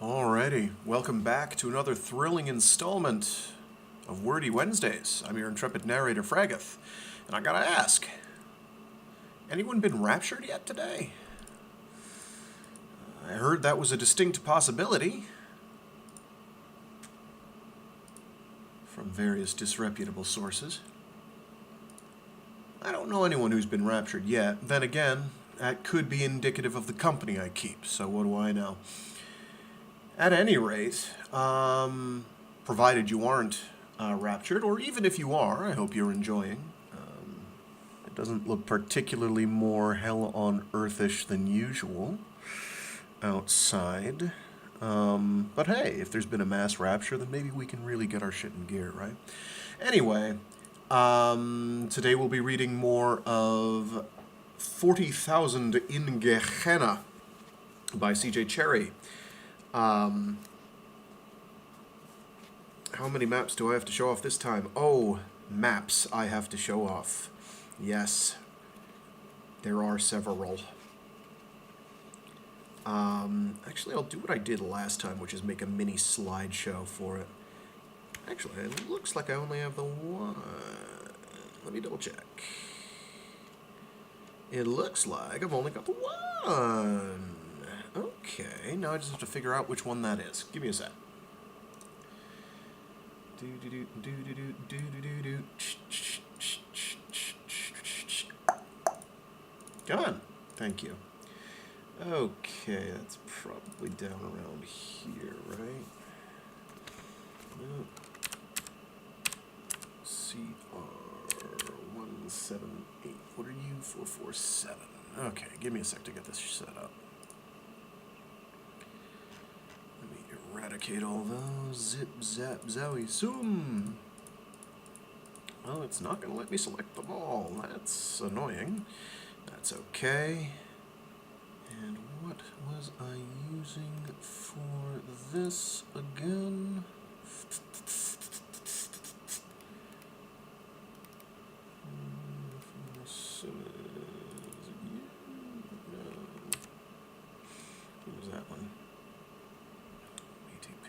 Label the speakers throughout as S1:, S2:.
S1: Alrighty, welcome back to another thrilling installment of Wordy Wednesdays. I'm your intrepid narrator, Fraggeth, and I gotta ask, anyone been raptured yet today? I heard that was a distinct possibility from various disreputable sources. I don't know anyone who's been raptured yet. Then again, that could be indicative of the company I keep, so what do I know? At any rate, provided you aren't raptured, or even if you are, I hope you're enjoying. It doesn't look particularly more hell on earthish than usual outside. But hey, if there's been a mass rapture, then maybe we can really get our shit in gear, right? Anyway, today we'll be reading more of 40,000 in Gehenna by C.J. Cherryh. How many maps do I have to show off this time? Oh, maps I have to show off. Yes, there are several. Actually, I'll do what I did last time, which is make a mini slideshow for it. Actually, it looks like I only have the one. Let me double check. It looks like I've only got the one. Okay, now I just have to figure out which one that is. Give me a sec. Come on. Thank you. Okay, that's probably down around here, right? CR178. What are you? 447. Okay, give me a sec to get this set up. Let me eradicate all those. Zip, zap, zowie, zoom. Well, it's not going to let me select them all. That's annoying. That's okay. And what was I using for this again? What was that one? BTP.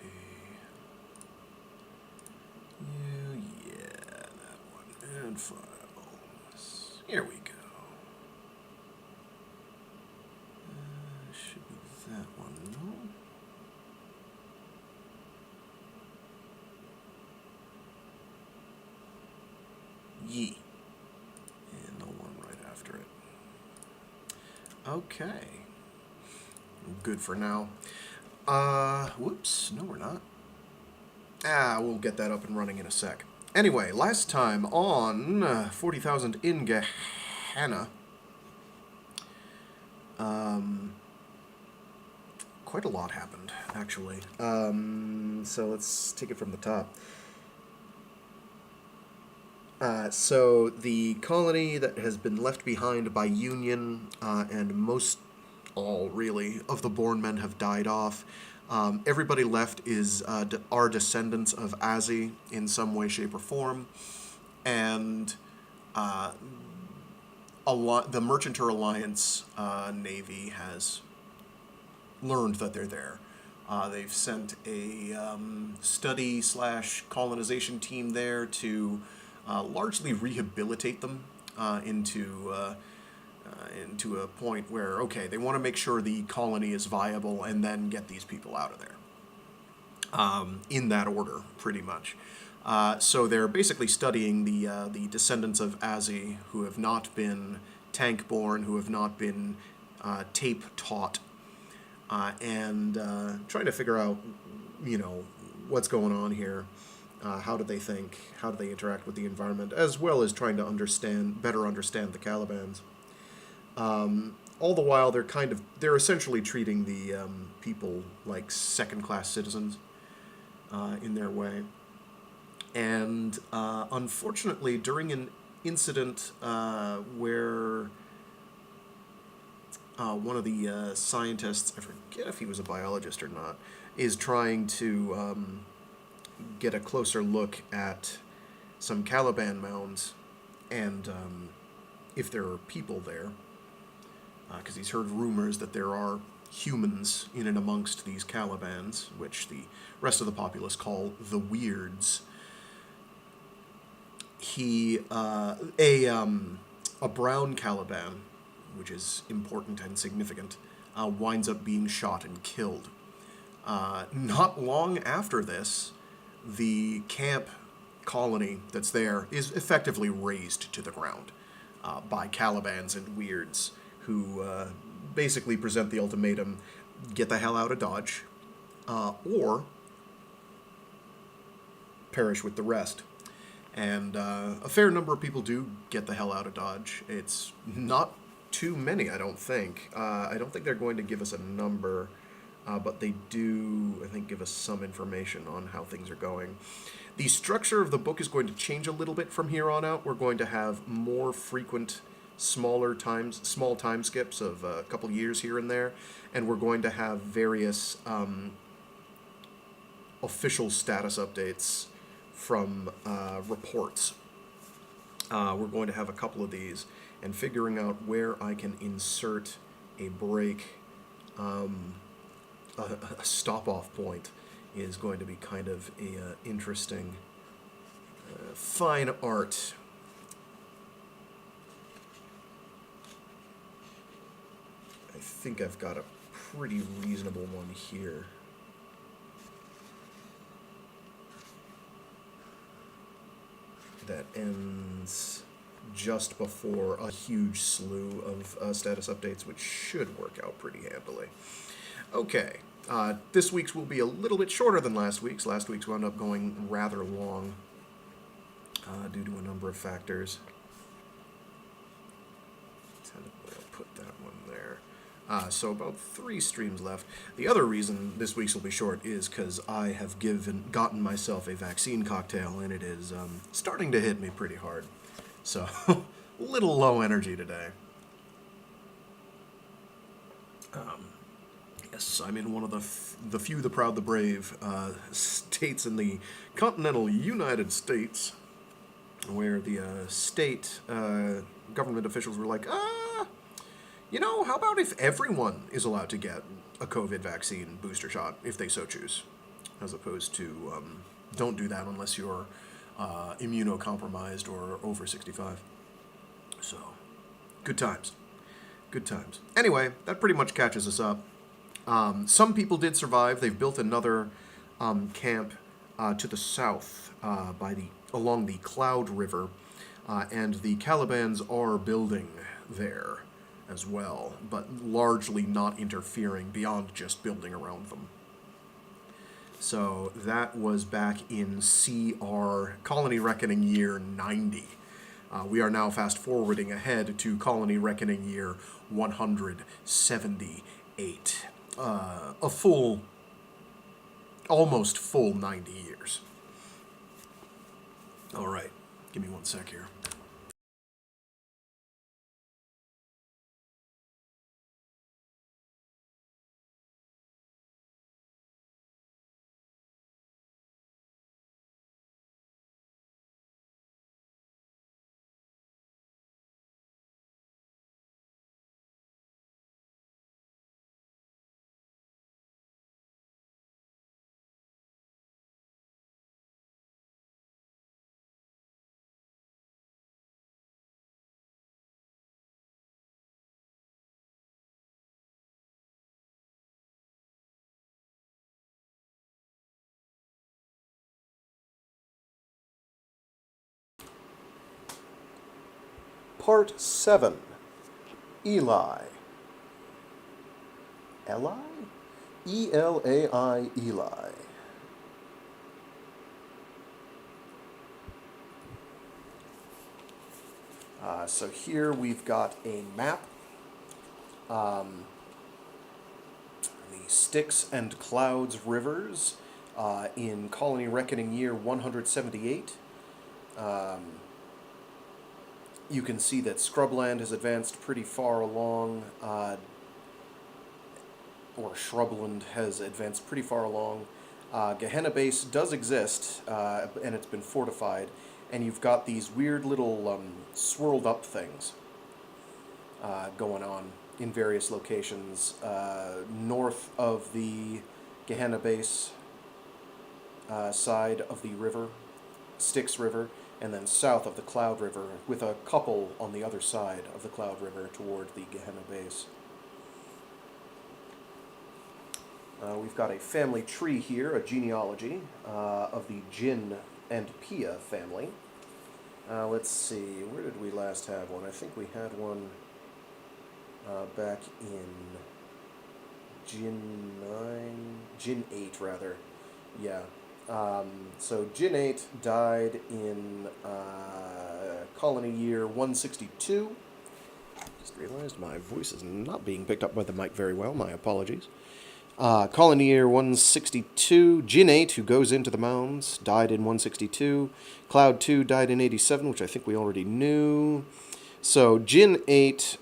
S1: Yeah, that one. And files. Here we go. Should be that one, no? Yee. And the one right after it. Okay. Good for now. Whoops. No, we're not. We'll get that up and running in a sec. Anyway, last time on 40,000 in Gehenna, quite a lot happened, actually. So let's take it from the top. So the colony that has been left behind by Union and most all, really, of the born men have died off. Everybody left is our descendants of Azzy in some way, shape, or form. And the Merchanter Alliance Navy has learned that they're there. They've sent a study/colonization team there to largely rehabilitate them into a point where, okay, they want to make sure the colony is viable and then get these people out of there. In that order, pretty much. So they're basically studying the descendants of Azzy who have not been tank-born, who have not been tape-taught, and trying to figure out, what's going on here. How do they think? How do they interact with the environment? As well as trying to better understand the Calibans. All the while, they're essentially treating the people like second-class citizens in their way. And unfortunately, during an incident where one of the scientists, I forget if he was a biologist or not, is trying to get a closer look at some Caliban mounds and if there are people there, because he's heard rumors that there are humans in and amongst these Calibans, which the rest of the populace call the Weirds. A brown Caliban, which is important and significant, winds up being shot and killed. Not long after this, the camp colony that's there is effectively razed to the ground by Calibans and Weirds, who basically present the ultimatum: get the hell out of Dodge, or perish with the rest. And a fair number of people do get the hell out of Dodge. It's not too many, I don't think. I don't think they're going to give us a number, but they do, I think, give us some information on how things are going. The structure of the book is going to change a little bit from here on out. We're going to have more frequent, small time skips of a couple years here and there, and we're going to have various official status updates from reports. We're going to have a couple of these, and figuring out where I can insert a break, a stop-off point, is going to be kind of a interesting, fine art. I think I've got a pretty reasonable one here. That ends just before a huge slew of status updates, which should work out pretty handily. Okay, this week's will be a little bit shorter than last week's. Last week's wound up going rather long due to a number of factors. I'll put that one there. So about 3 streams left. The other reason this week's will be short is because I have gotten myself a vaccine cocktail, and it is starting to hit me pretty hard. So, a little low energy today. Yes, I'm in one of the few, the proud, the brave states in the continental United States, where the state government officials were like, you know, how about if everyone is allowed to get a COVID vaccine booster shot, if they so choose, as opposed to don't do that unless you're immunocompromised or over 65. So, good times. Good times. Anyway, that pretty much catches us up. Some people did survive. They've built another camp to the south along the Cloud River, and the Calibans are building there as well, but largely not interfering beyond just building around them. So that was back in CR, Colony Reckoning year 90. We are now fast forwarding ahead to Colony Reckoning year 178. A full, almost full 90 years. All right, give me one sec here. Part 7. Eli. Eli? E-L-A-I, Eli. So here we've got a map. The Styx and Clouds rivers in Colony Reckoning year 178. You can see that Scrubland has advanced pretty far along, or Shrubland has advanced pretty far along. Gehenna base does exist, and it's been fortified, and you've got these weird little swirled up things going on in various locations, north of the Gehenna base side of the river, Styx River, and then south of the Cloud River, with a couple on the other side of the Cloud River toward the Gehenna base. We've got a family tree here, a genealogy of the Jinn and Pia family. Let's see, where did we last have one? I think we had one back in Jinn 8, rather. Yeah. So Jinn 8 died in colony year 162. Just realized my voice is not being picked up by the mic very well. My apologies. Colony year 162. Jinn 8, who goes into the mounds, died in 162. Cloud 2 died in 87, which I think we already knew. So Jinn 8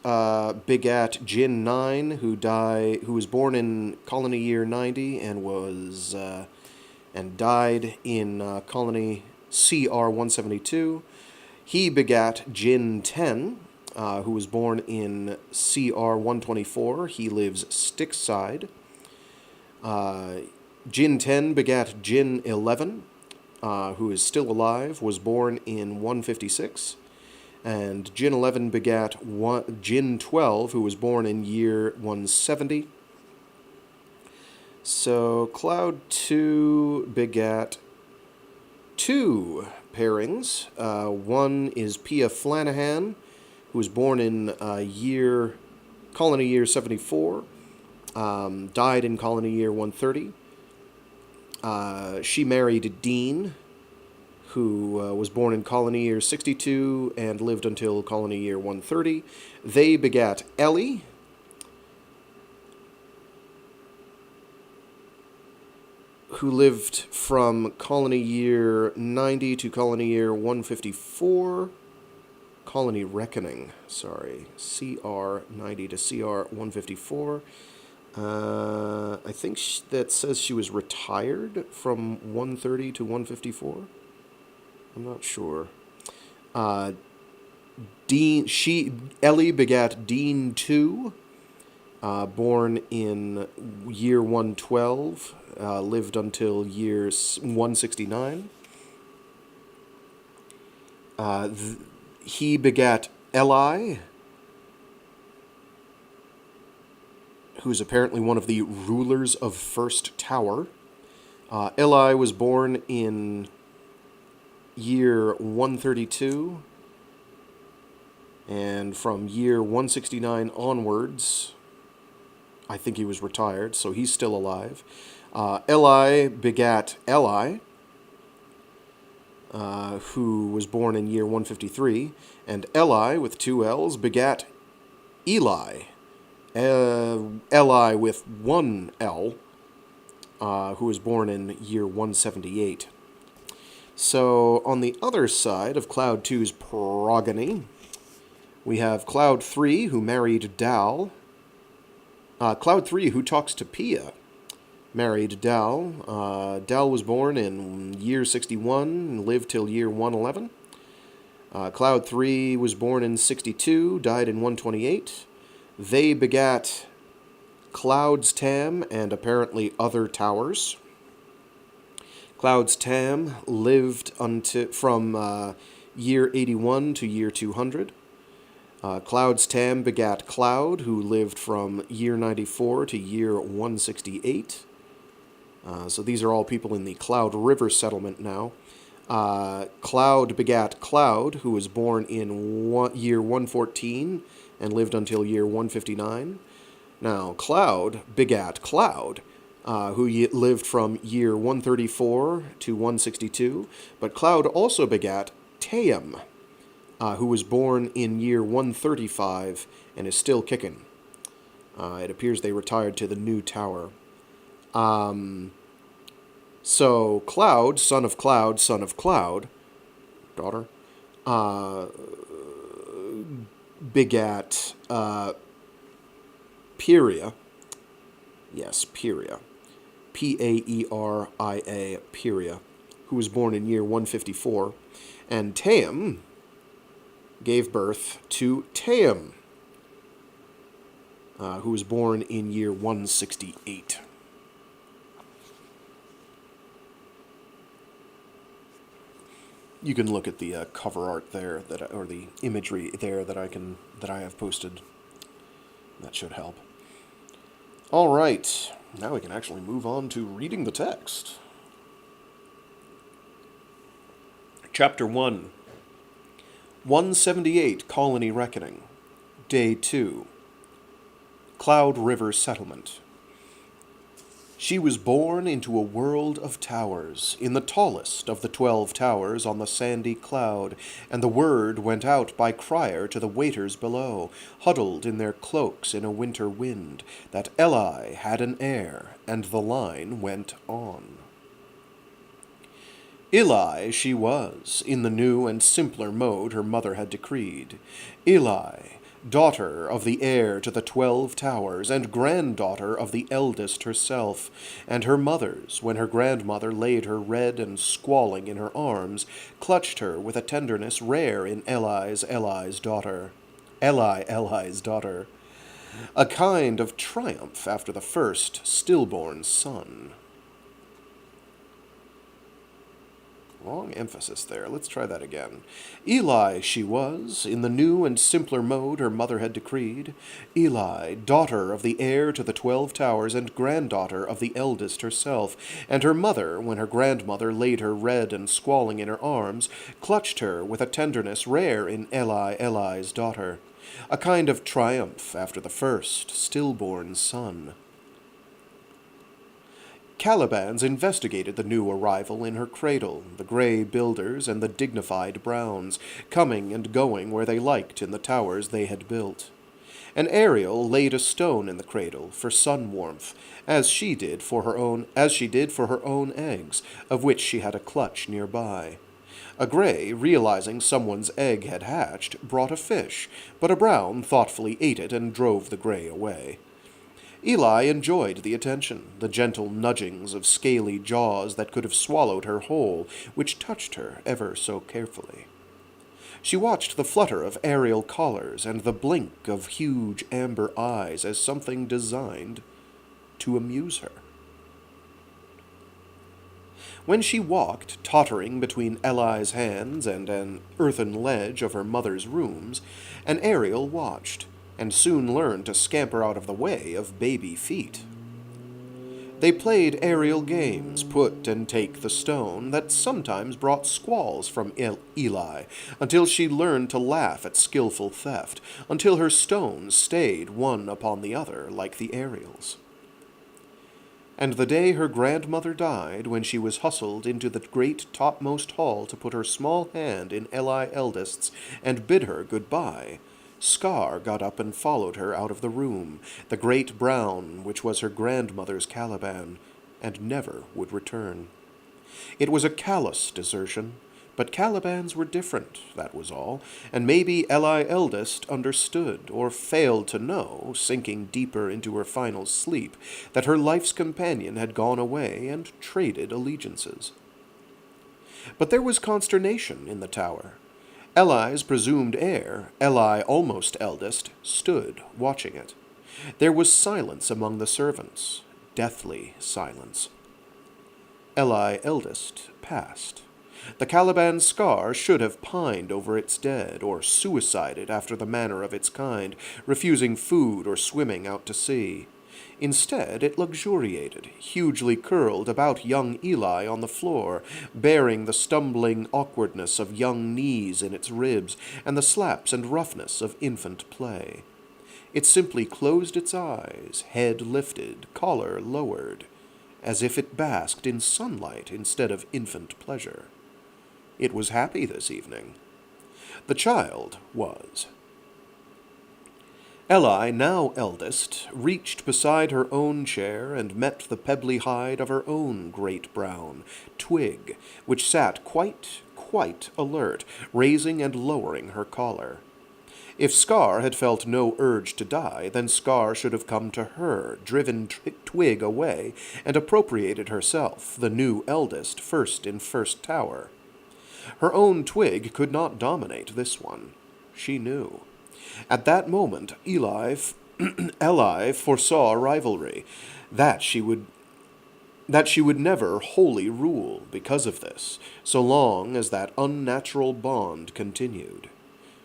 S1: begat Jinn 9, who was born in colony year 90 and died in colony CR 172. He begat Jinn 10, who was born in CR 124. He lives Styx-side. Jinn 10 begat Jinn 11, who is still alive, was born in 156. And Jinn 11 begat Jinn 12, who was born in year 170. So Cloud 2 begat 2 pairings. One is Pia Flanahan, who was born in colony year 74. Died in colony year 130. She married Dean, who was born in colony year 62 and lived until colony year 130. They begat Ellie, who lived from colony year 90 to colony year 154. Colony Reckoning, sorry. CR 90 to CR 154. I think that says she was retired from 130 to 154. I'm not sure. Ellie begat Dean 2, born in year 112, lived until year 169. He begat Eli, who's apparently one of the rulers of First Tower. Eli was born in year 132, and from year 169 onwards, I think he was retired, so he's still alive. Eli begat Eli, who was born in year 153, and Eli, with 2 L's, begat Eli. Eli with 1 L, who was born in year 178. So, on the other side of Cloud 2's progeny, we have Cloud 3, who married Dal. Cloud 3, who talks to Pia, married Dal. Dal was born in year 61 and lived till year 111. Cloud 3 was born in 62, died in 128. They begat Cloud's Tam and apparently other towers. Cloud's Tam lived from year 81 to year 200. Cloud's Tam begat Cloud, who lived from year 94 to year 168. So these are all people in the Cloud River settlement now. Cloud begat Cloud, who was born in year 114 and lived until year 159. Now, Cloud begat Cloud, who lived from year 134 to 162. But Cloud also begat Taim, who was born in year 135 and is still kicking. It appears they retired to the new tower. So Cloud, son of Cloud, daughter, begat Peria. Yes, Peria. P-A-E-R-I-A, Peria, who was born in year 154. And Taim gave birth to Taim. who was born in year 168. You can look at the cover art there, or the imagery there that I have posted. That should help. All right, now we can actually move on to reading the text. Chapter 1, 178 Colony Reckoning, Day 2, Cloud River Settlement. She was born into a world of towers, in the tallest of the 12 towers on the sandy cloud, and the word went out by crier to the waiters below, huddled in their cloaks in a winter wind, that Eli had an heir, and the line went on. Eli she was, in the new and simpler mode her mother had decreed. Eli, daughter of the heir to the 12 towers, and granddaughter of the eldest herself, and her mother's, when her grandmother laid her red and squalling in her arms, clutched her with a tenderness rare in Eli's daughter. Eli's daughter. A kind of triumph after the first stillborn son. Wrong emphasis there. Let's try that again. Eli she was, in the new and simpler mode her mother had decreed. Eli, daughter of the heir to the 12 towers, and granddaughter of the eldest herself, and her mother, when her grandmother laid her red and squalling in her arms, clutched her with a tenderness rare in Eli's daughter. A kind of triumph after the first stillborn son. Calibans investigated the new arrival in her cradle, the gray builders and the dignified browns, coming and going where they liked in the towers they had built. And Ariel laid a stone in the cradle for sun warmth, as she did for her own eggs, of which she had a clutch nearby. A gray, realizing someone's egg had hatched, brought a fish, but a brown thoughtfully ate it and drove the gray away. Eli enjoyed the attention, the gentle nudgings of scaly jaws that could have swallowed her whole, which touched her ever so carefully. She watched the flutter of aerial collars and the blink of huge amber eyes as something designed to amuse her. When she walked, tottering between Eli's hands and an earthen ledge of her mother's rooms, an Ariel watched, and soon learned to scamper out of the way of baby feet. They played aerial games, put and take the stone, that sometimes brought squalls from Eli, until she learned to laugh at skillful theft, until her stones stayed one upon the other like the aerials. And the day her grandmother died, when she was hustled into the great topmost hall to put her small hand in Eli eldest's and bid her good-bye, Scar got up and followed her out of the room, the great brown which was her grandmother's caliban, and never would return. It was a callous desertion, but Calibans were different, that was all, and maybe Eli eldest understood, or failed to know, sinking deeper into her final sleep, that her life's companion had gone away and traded allegiances. But there was consternation in the tower. Eli's presumed heir, Eli almost eldest, stood watching it. There was silence among the servants, deathly silence. Eli eldest passed. The Caliban Scar should have pined over its dead, or suicided after the manner of its kind, refusing food or swimming out to sea. Instead, it luxuriated, hugely curled about young Eli on the floor, bearing the stumbling awkwardness of young knees in its ribs, and the slaps and roughness of infant play. It simply closed its eyes, head lifted, collar lowered, as if it basked in sunlight instead of infant pleasure. It was happy this evening. The child was. Eli, now eldest, reached beside her own chair and met the pebbly hide of her own great brown, Twig, which sat quite alert, raising and lowering her collar. If Scar had felt no urge to die, then Scar should have come to her, driven Twig away, and appropriated herself, the new eldest, first in First Tower. Her own Twig could not dominate this one. She knew. At that moment, Eli
S2: Eli foresaw rivalry, that she would that she would never wholly rule because of this, so long as that unnatural bond continued.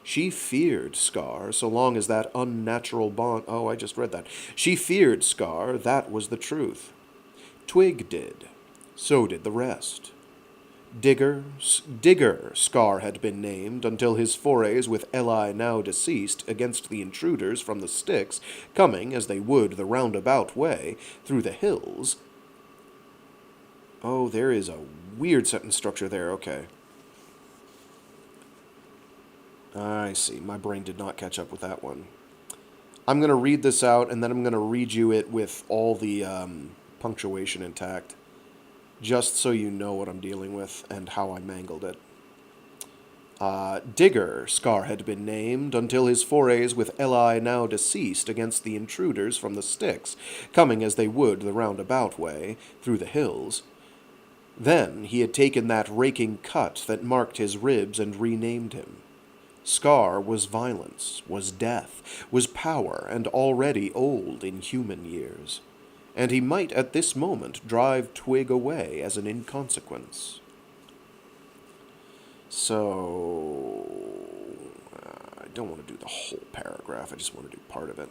S2: She feared Scar so long as that unnatural bond. Oh, I just read that. She feared Scar, that was the truth. Twig did. So did the rest. Digger, Scar had been named until his forays with Eli now deceased against the intruders from the sticks, coming as they would the roundabout way through the hills. Oh, there is a weird sentence structure there, okay. I see, my brain did not catch up with that one. I'm going to read this out, and then I'm going to read you it with all the punctuation intact, just so you know what I'm dealing with and how I mangled it. Digger, Scar had been named until his forays with Eli now deceased against the intruders from the sticks, coming as they would the roundabout way, through the hills. Then he had taken that raking cut that marked his ribs and renamed him. Scar was violence, was death, was power, and already old in human years. And he might at this moment drive Twig away as an inconsequence. So, I don't want to do the whole paragraph, I just want to do part of it.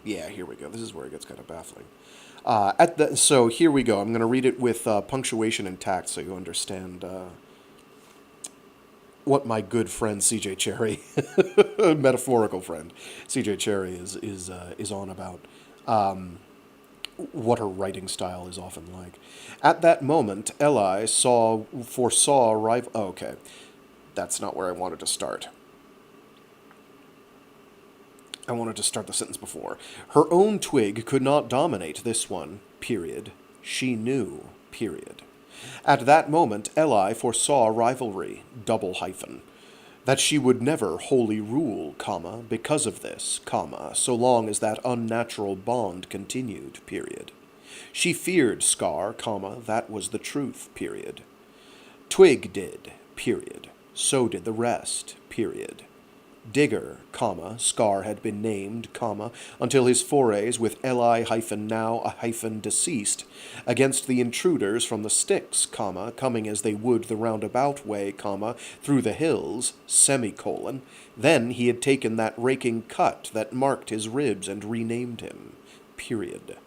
S2: Yeah, here we go. This is where it gets kind of baffling. So here we go. I'm going to read it with punctuation intact so you understand what my good friend C.J. Cherryh, metaphorical friend C.J. Cherryh, is on about. What her writing style is often like. At that moment, Eli foresaw rival. Oh, okay, that's not where I wanted to start. I wanted to start the sentence before. Her own Twig could not dominate this one, period. She knew, period. At that moment, Eli foresaw rivalry, double hyphen. That she would never wholly rule, comma, because of this, comma, so long as that unnatural bond continued, period. She feared Scar, comma, that was the truth, period. Twig did, period. So did the rest, period. Digger, comma, Scar had been named, comma, until his forays with Eli hyphen now a hyphen deceased, against the intruders from the sticks, comma, coming as they would the roundabout way, comma, through the hills, semicolon. Then he had taken that raking cut that marked his ribs and renamed him, period.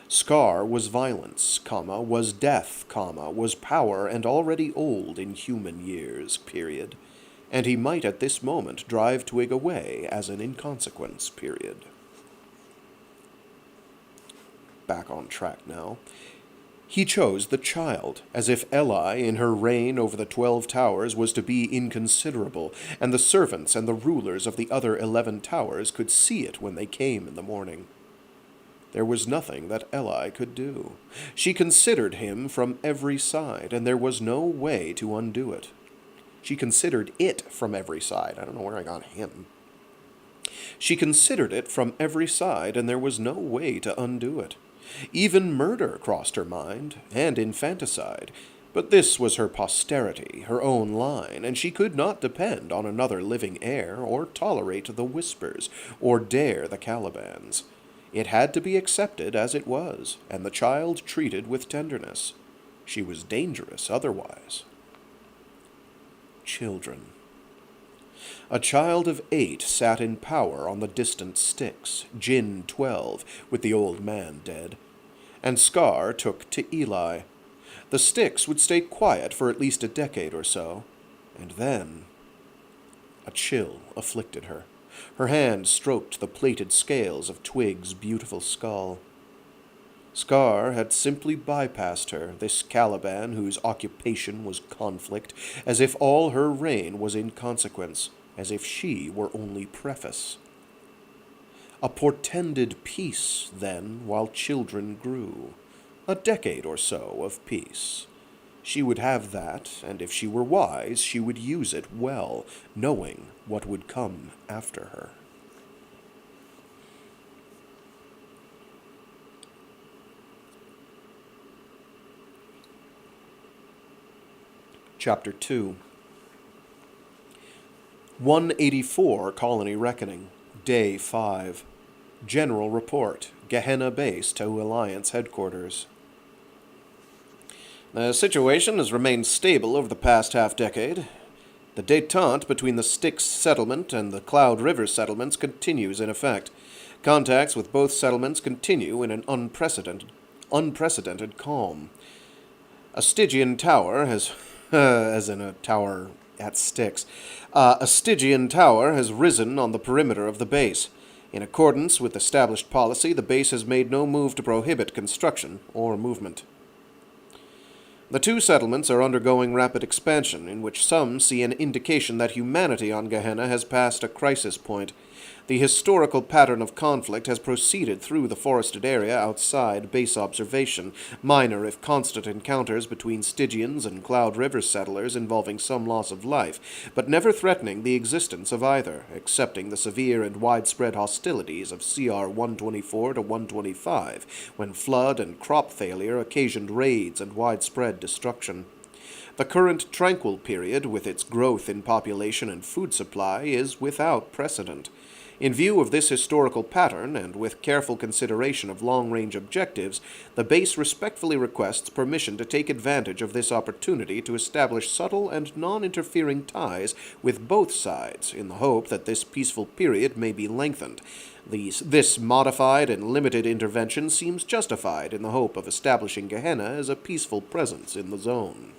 S2: Scar was violence, comma, was death, comma, was power and already old in human years, period. And he might at this moment drive Twig away as an inconsequence, period. Back on track now. He chose the child, as if Eli, in her reign over the 12 towers, was to be inconsiderable, and the servants and the rulers of the other 11 towers could see it when they came in the morning. There was nothing that Eli could do. She considered him from every side, and there was no way to undo it. She considered it from every side. I don't know where I got him. She considered it from every side, and there was no way to undo it. Even murder crossed her mind, and infanticide. But this was her posterity, her own line, and she could not depend on another living heir, or tolerate the whispers, or dare the Calibans. It had to be accepted as it was, and the child treated with tenderness. She was dangerous otherwise. Children. A child of 8 sat in power on the distant sticks, Jinn 12, with the old man dead. And Scar took to Eli. The sticks would stay quiet for at least a decade or so, and then a chill afflicted her. Her hand stroked the plated scales of Twig's beautiful skull. Scar had simply bypassed her, this Caliban whose occupation was conflict, as if all her reign was inconsequence, as if she were only preface. A portended peace, then, while children grew. A decade or so of peace. She would have that, and if she were wise, she would use it well, knowing what would come after her. Chapter 2. 184 Colony Reckoning, Day 5. General Report, Gehenna Base to Alliance Headquarters. The situation has remained stable over the past half-decade. The détente between the Styx settlement and the Cloud River settlements continues in effect. Contacts with both settlements continue in an unprecedented calm. A Stygian tower has, as in a tower at Styx, a Stygian tower has risen on the perimeter of the base. In accordance with established policy, the base has made no move to prohibit construction or movement. The two settlements are undergoing rapid expansion, in which some see an indication that humanity on Gehenna has passed a crisis point. The historical pattern of conflict has proceeded through the forested area outside base observation, minor if constant encounters between Stygians and Cloud River settlers involving some loss of life, but never threatening the existence of either, excepting the severe and widespread hostilities of CR 124 to 125, when flood and crop failure occasioned raids and widespread destruction. The current tranquil period, with its growth in population and food supply, is without precedent. In view of this historical pattern, and with careful consideration of long-range objectives, the base respectfully requests permission to take advantage of this opportunity to establish subtle and non-interfering ties with both sides, in the hope that this peaceful period may be lengthened. This modified and limited intervention seems justified in the hope of establishing Gehenna as a peaceful presence in the zone.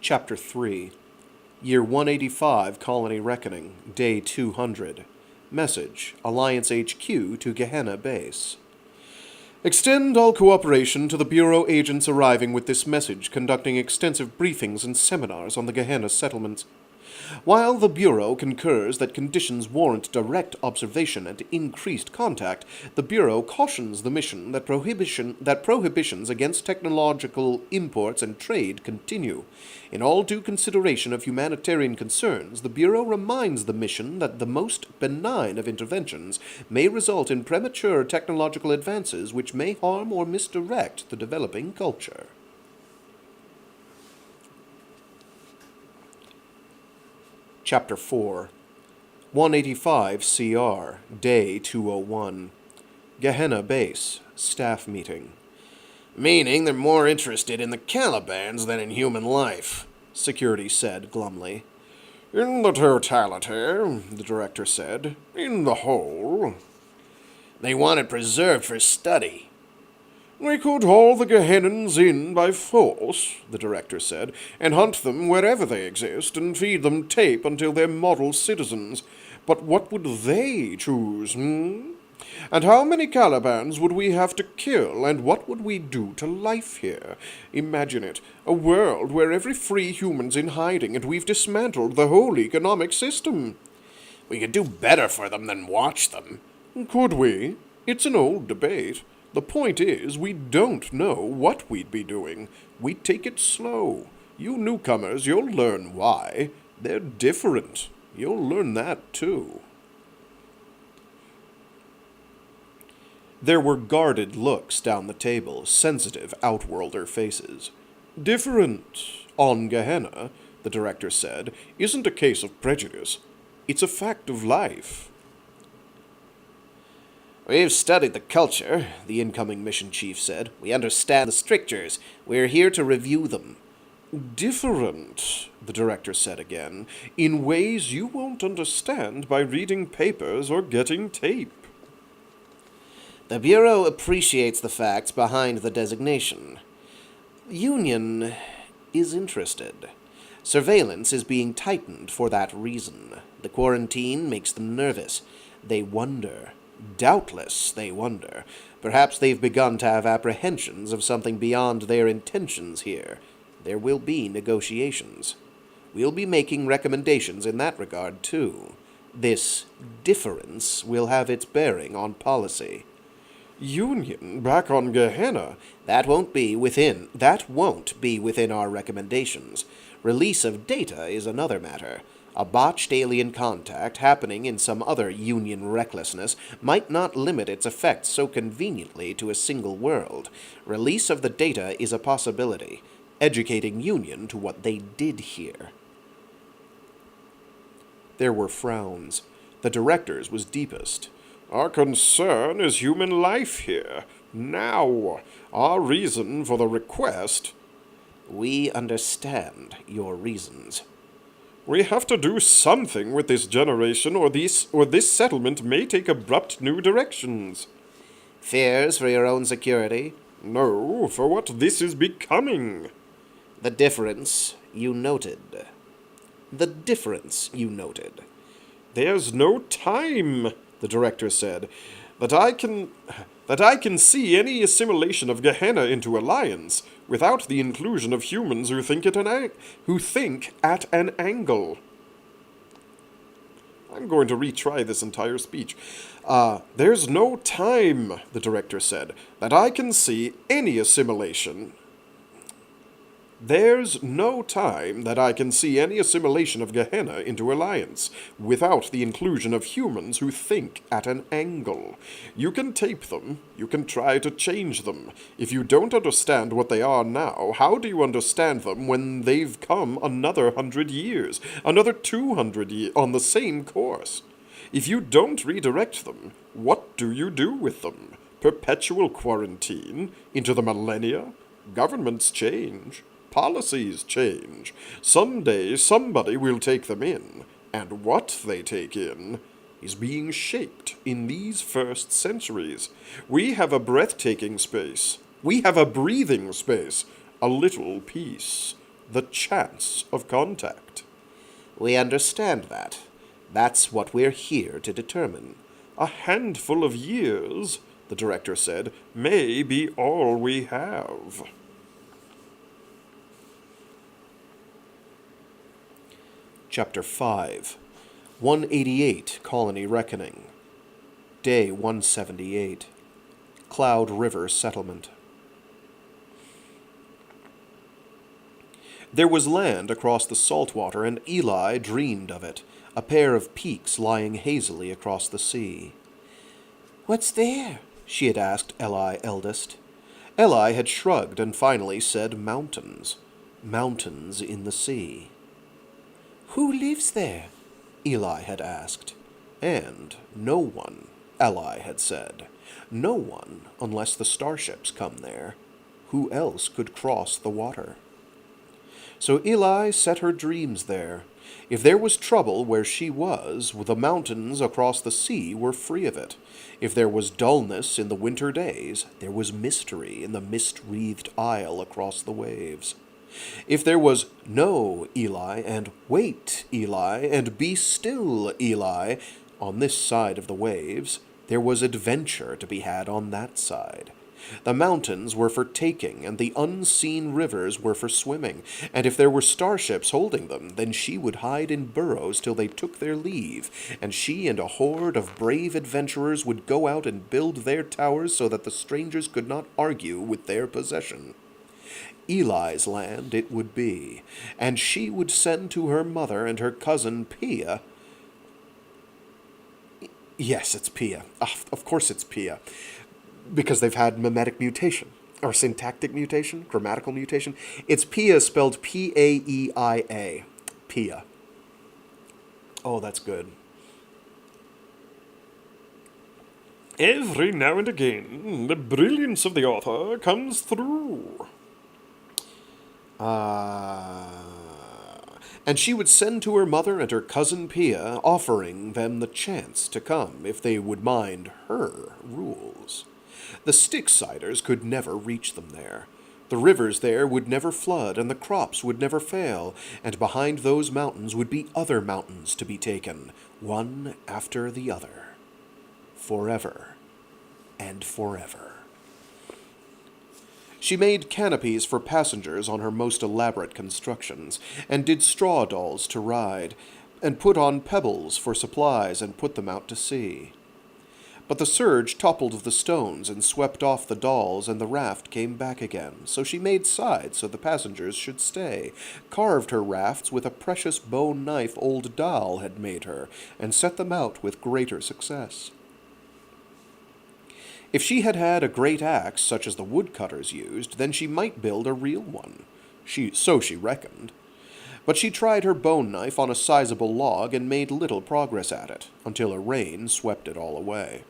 S2: Chapter 3. Year 185 Colony Reckoning, Day 200. Message, Alliance HQ to Gehenna Base. Extend all cooperation to the Bureau agents arriving with this message, conducting extensive briefings and seminars on the Gehenna settlements. While the Bureau concurs that conditions warrant direct observation and increased contact, the Bureau cautions the mission that prohibitions against technological imports and trade continue. In all due consideration of humanitarian concerns, the Bureau reminds the mission that the most benign of interventions may result in premature technological advances which may harm or misdirect the developing culture. Chapter 4. 185 CR, Day 201. Gehenna Base, Staff Meeting.
S3: Meaning they're more interested in the Calibans than in human life,
S2: Security said glumly.
S3: In the totality, the director said. In the whole. They want it preserved for study. We could haul the Gehennans in by force, the director said, and hunt them wherever they exist, and feed them tape until they're model citizens. But what would they choose, And how many Calibans would we have to kill, and what would we do to life here? Imagine it, a world where every free human's in hiding, and we've dismantled the whole economic system. We could do better for them than watch them.
S2: Could we? It's an old debate. The point is, we don't know what we'd be doing. We take it slow. You newcomers, you'll learn why. They're different. You'll learn that, too. There were guarded looks down the table, sensitive Outworlder faces. Different, on Gehenna, the director said, isn't a case of prejudice. It's a fact of life.
S3: We've studied the culture, the incoming mission chief said. We understand the strictures. We're here to review them.
S2: Different, the director said again, in ways you won't understand by reading papers or getting tape.
S3: The Bureau appreciates the facts behind the designation. Union is interested. Surveillance is being tightened for that reason. The quarantine makes them nervous. They wonder. Doubtless they wonder. Perhaps they've begun to have apprehensions of something beyond their intentions here. There will be negotiations. We'll be making recommendations in that regard, too. This difference will have its bearing on policy.
S2: Union back on Gehenna?
S3: That won't be within our recommendations. Release of data is another matter. A botched alien contact happening in some other Union recklessness might not limit its effects so conveniently to a single world. Release of the data is a possibility. Educating Union to what they did here.
S2: There were frowns. The director's was deepest.
S3: Our concern is human life here. Now, our reason for the request.
S2: We understand your reasons.
S3: We have to do something with this generation, or this settlement may take abrupt new directions.
S2: Fears for your own security?
S3: No, for what this is becoming.
S2: The difference you noted. The difference you noted.
S3: There's no time, the director said, that I can see any assimilation of Gehenna into Alliance without the inclusion of humans who think at an angle. I'm going to retry this entire speech. There's no time, the director said, that I can see any assimilation. There's no time that I can see any assimilation of Gehenna into Alliance without the inclusion of humans who think at an angle. You can tape them, you can try to change them. If you don't understand what they are now, how do you understand them when they've come another 100 years, another 200 years, on the same course? If you don't redirect them, what do you do with them? Perpetual quarantine? Into the millennia? Governments change. Policies change. Someday somebody will take them in, and what they take in is being shaped in these first centuries. We have a breathtaking space. We have a breathing space. A little peace. The chance of contact.
S2: We understand that. That's what we're here to determine.
S3: A handful of years, the director said, may be all we have.
S2: Chapter 5 188 Colony Reckoning. Day 178. Cloud River Settlement. There was land across the saltwater, and Eli dreamed of it, a pair of peaks lying hazily across the sea. "What's there?" she had asked Eli eldest. Eli had shrugged and finally said mountains. Mountains in the sea. "Who lives there?" Eli had asked. And no one, Eli had said. No one, unless the starships come there. Who else could cross the water? So Eli set her dreams there. If there was trouble where she was, the mountains across the sea were free of it. If there was dullness in the winter days, there was mystery in the mist-wreathed isle across the waves. If there was "No, Eli," and "Wait, Eli," and "Be still, Eli," on this side of the waves, there was adventure to be had on that side. The mountains were for taking, and the unseen rivers were for swimming, and if there were starships holding them, then she would hide in burrows till they took their leave, and she and a horde of brave adventurers would go out and build their towers so that the strangers could not argue with their possession. Eli's land it would be, and she would send to her mother and her cousin Pia. Yes, it's Pia. Of course it's Pia. Because they've had mimetic mutation, or syntactic mutation, grammatical mutation. It's Pia spelled P-A-E-I-A. Pia. Oh, that's good.
S3: Every now and again, the brilliance of the author comes through.
S2: And she would send to her mother and her cousin Pia, offering them the chance to come if they would mind her rules. The Sticksiders could never reach them there. The rivers there would never flood, and the crops would never fail, and behind those mountains would be other mountains to be taken, one after the other. Forever and forever. She made canopies for passengers on her most elaborate constructions, and did straw dolls to ride, and put on pebbles for supplies and put them out to sea. But the surge toppled the stones and swept off the dolls, and the raft came back again, so she made sides so the passengers should stay, carved her rafts with a precious bone knife old Dal had made her, and set them out with greater success. If she had had a great axe, such as the woodcutters used, then she might build a real one. So she reckoned. But she tried her bone knife on a sizable log and made little progress at it, until a rain swept it all away.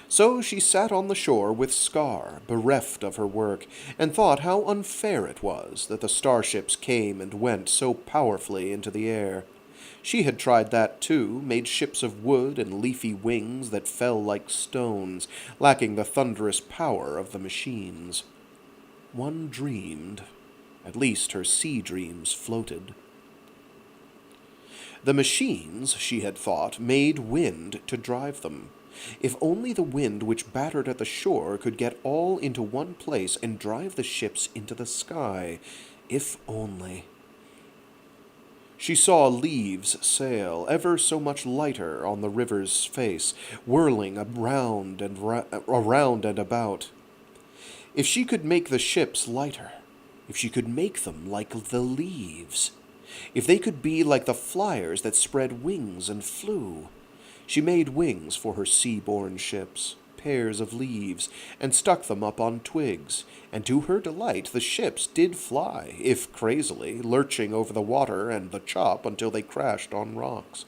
S2: So she sat on the shore with Scar, bereft of her work, and thought how unfair it was that the starships came and went so powerfully into the air. She had tried that too, made ships of wood and leafy wings that fell like stones, lacking the thunderous power of the machines. One dreamed. At least her sea dreams floated. The machines, she had thought, made wind to drive them. If only the wind which battered at the shore could get all into one place and drive the ships into the sky. If only. She saw leaves sail, ever so much lighter on the river's face, whirling around and about. If she could make the ships lighter, if she could make them like the leaves, if they could be like the flyers that spread wings and flew. She made wings for her sea-borne ships, pairs of leaves, and stuck them up on twigs, and to her delight the ships did fly, if crazily, lurching over the water and the chop until they crashed on rocks.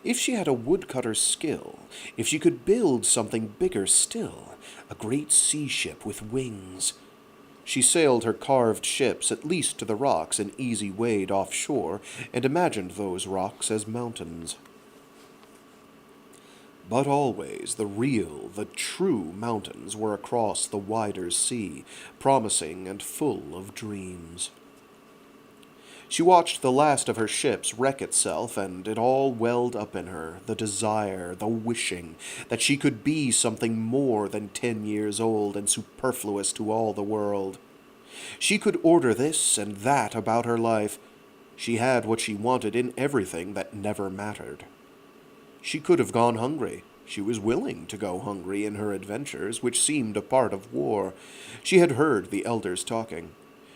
S2: If she had a woodcutter's skill, if she could build something bigger still, a great sea ship with wings. She sailed her carved ships at least to the rocks an easy wade offshore, and imagined those rocks as mountains. But always the real, the true mountains were across the wider sea, promising and full of dreams. She watched the last of her ships wreck itself, and it all welled up in her, the desire, the wishing, that she could be something more than 10 years old and superfluous to all the world. She could order this and that about her life. She had what she wanted in everything that never mattered. She could have gone hungry. She was willing to go hungry in her adventures, which seemed a part of war. She had heard the elders talking.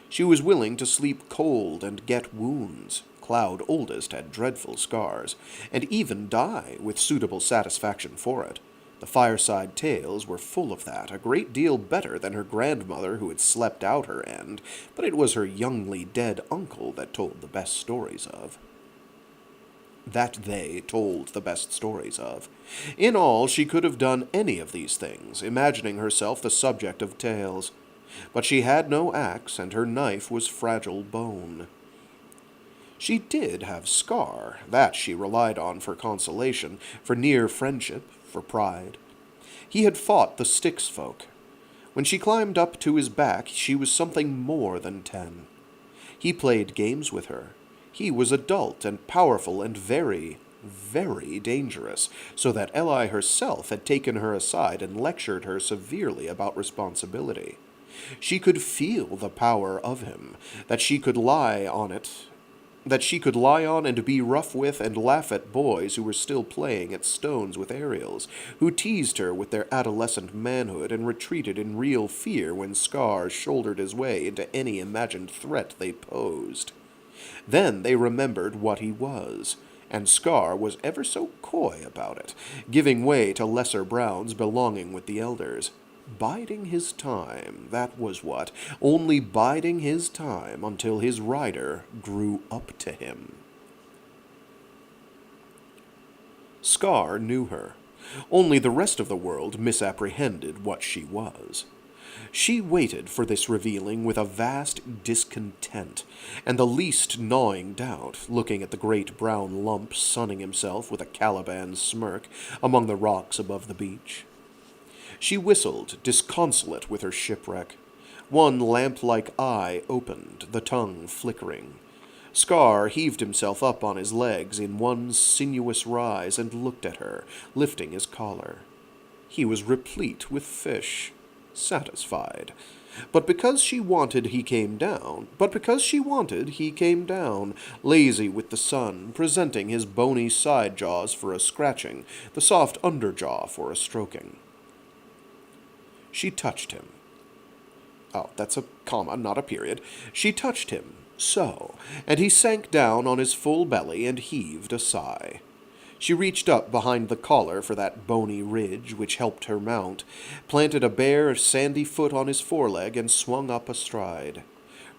S2: She was willing to sleep cold and get wounds. Cloud Oldest had dreadful scars, and even die with suitable satisfaction for it. The fireside tales were full of that, a great deal better than her grandmother who had slept out her end, but it was her youngly dead uncle that told the best stories of. They told the best stories of. In all, she could have done any of these things, imagining herself the subject of tales. But she had no axe, and her knife was fragile bone. She did have Scar, that she relied on for consolation, for near friendship, for pride. He had fought the Styx folk. When she climbed up to his back, she was something more than 10. He played games with her. He was adult and powerful and very, very dangerous, so that Eli herself had taken her aside and lectured her severely about responsibility. She could feel the power of him, that she could lie on and be rough with and laugh at boys who were still playing at stones with aerials, who teased her with their adolescent manhood and retreated in real fear when Scar shouldered his way into any imagined threat they posed. Then they remembered what he was, and Scar was ever so coy about it, giving way to lesser browns belonging with the elders. Biding his time, that was what, only biding his time until his rider grew up to him. Scar knew her. Only the rest of the world misapprehended what she was. She waited for this revealing with a vast discontent, and the least gnawing doubt, looking at the great brown lump sunning himself with a Caliban smirk among the rocks above the beach. She whistled, disconsolate with her shipwreck. One lamp-like eye opened, the tongue flickering. Scar heaved himself up on his legs in one sinuous rise and looked at her, lifting his collar. He was replete with fish, satisfied. But because she wanted, he came down, lazy with the sun, presenting his bony side jaws for a scratching, the soft underjaw for a stroking. She touched him. Oh, that's a comma, not a period. She touched him, so, and he sank down on his full belly and heaved a sigh. She reached up behind the collar for that bony ridge which helped her mount, planted a bare, sandy foot on his foreleg, and swung up astride.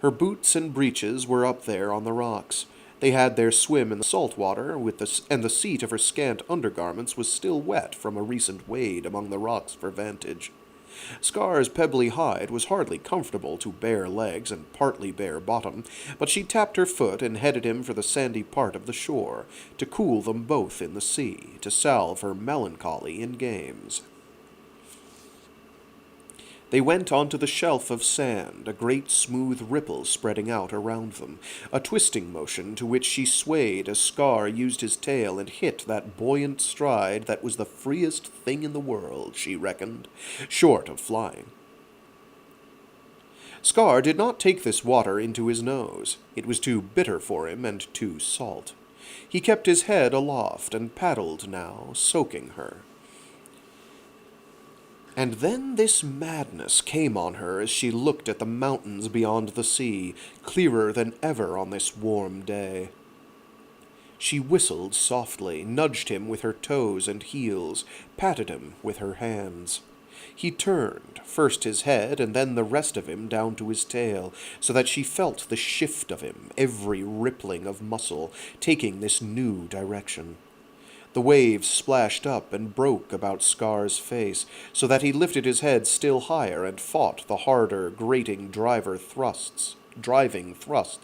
S2: Her boots and breeches were up there on the rocks. They had their swim in the salt water, and the seat of her scant undergarments was still wet from a recent wade among the rocks for vantage. Scar's pebbly hide was hardly comfortable to bare legs and partly bare bottom, but she tapped her foot and headed him for the sandy part of the shore, to cool them both in the sea, to salve her melancholy in games. They went onto the shelf of sand, a great smooth ripple spreading out around them, a twisting motion to which she swayed as Scar used his tail and hit that buoyant stride that was the freest thing in the world, she reckoned, short of flying. Scar did not take this water into his nose. It was too bitter for him and too salt. He kept his head aloft and paddled now, soaking her. And then this madness came on her as she looked at the mountains beyond the sea, clearer than ever on this warm day. She whistled softly, nudged him with her toes and heels, patted him with her hands. He turned, first his head and then the rest of him down to his tail, so that she felt the shift of him, every rippling of muscle, taking this new direction. The waves splashed up and broke about Scar's face, so that he lifted his head still higher and fought the harder, grating driving thrusts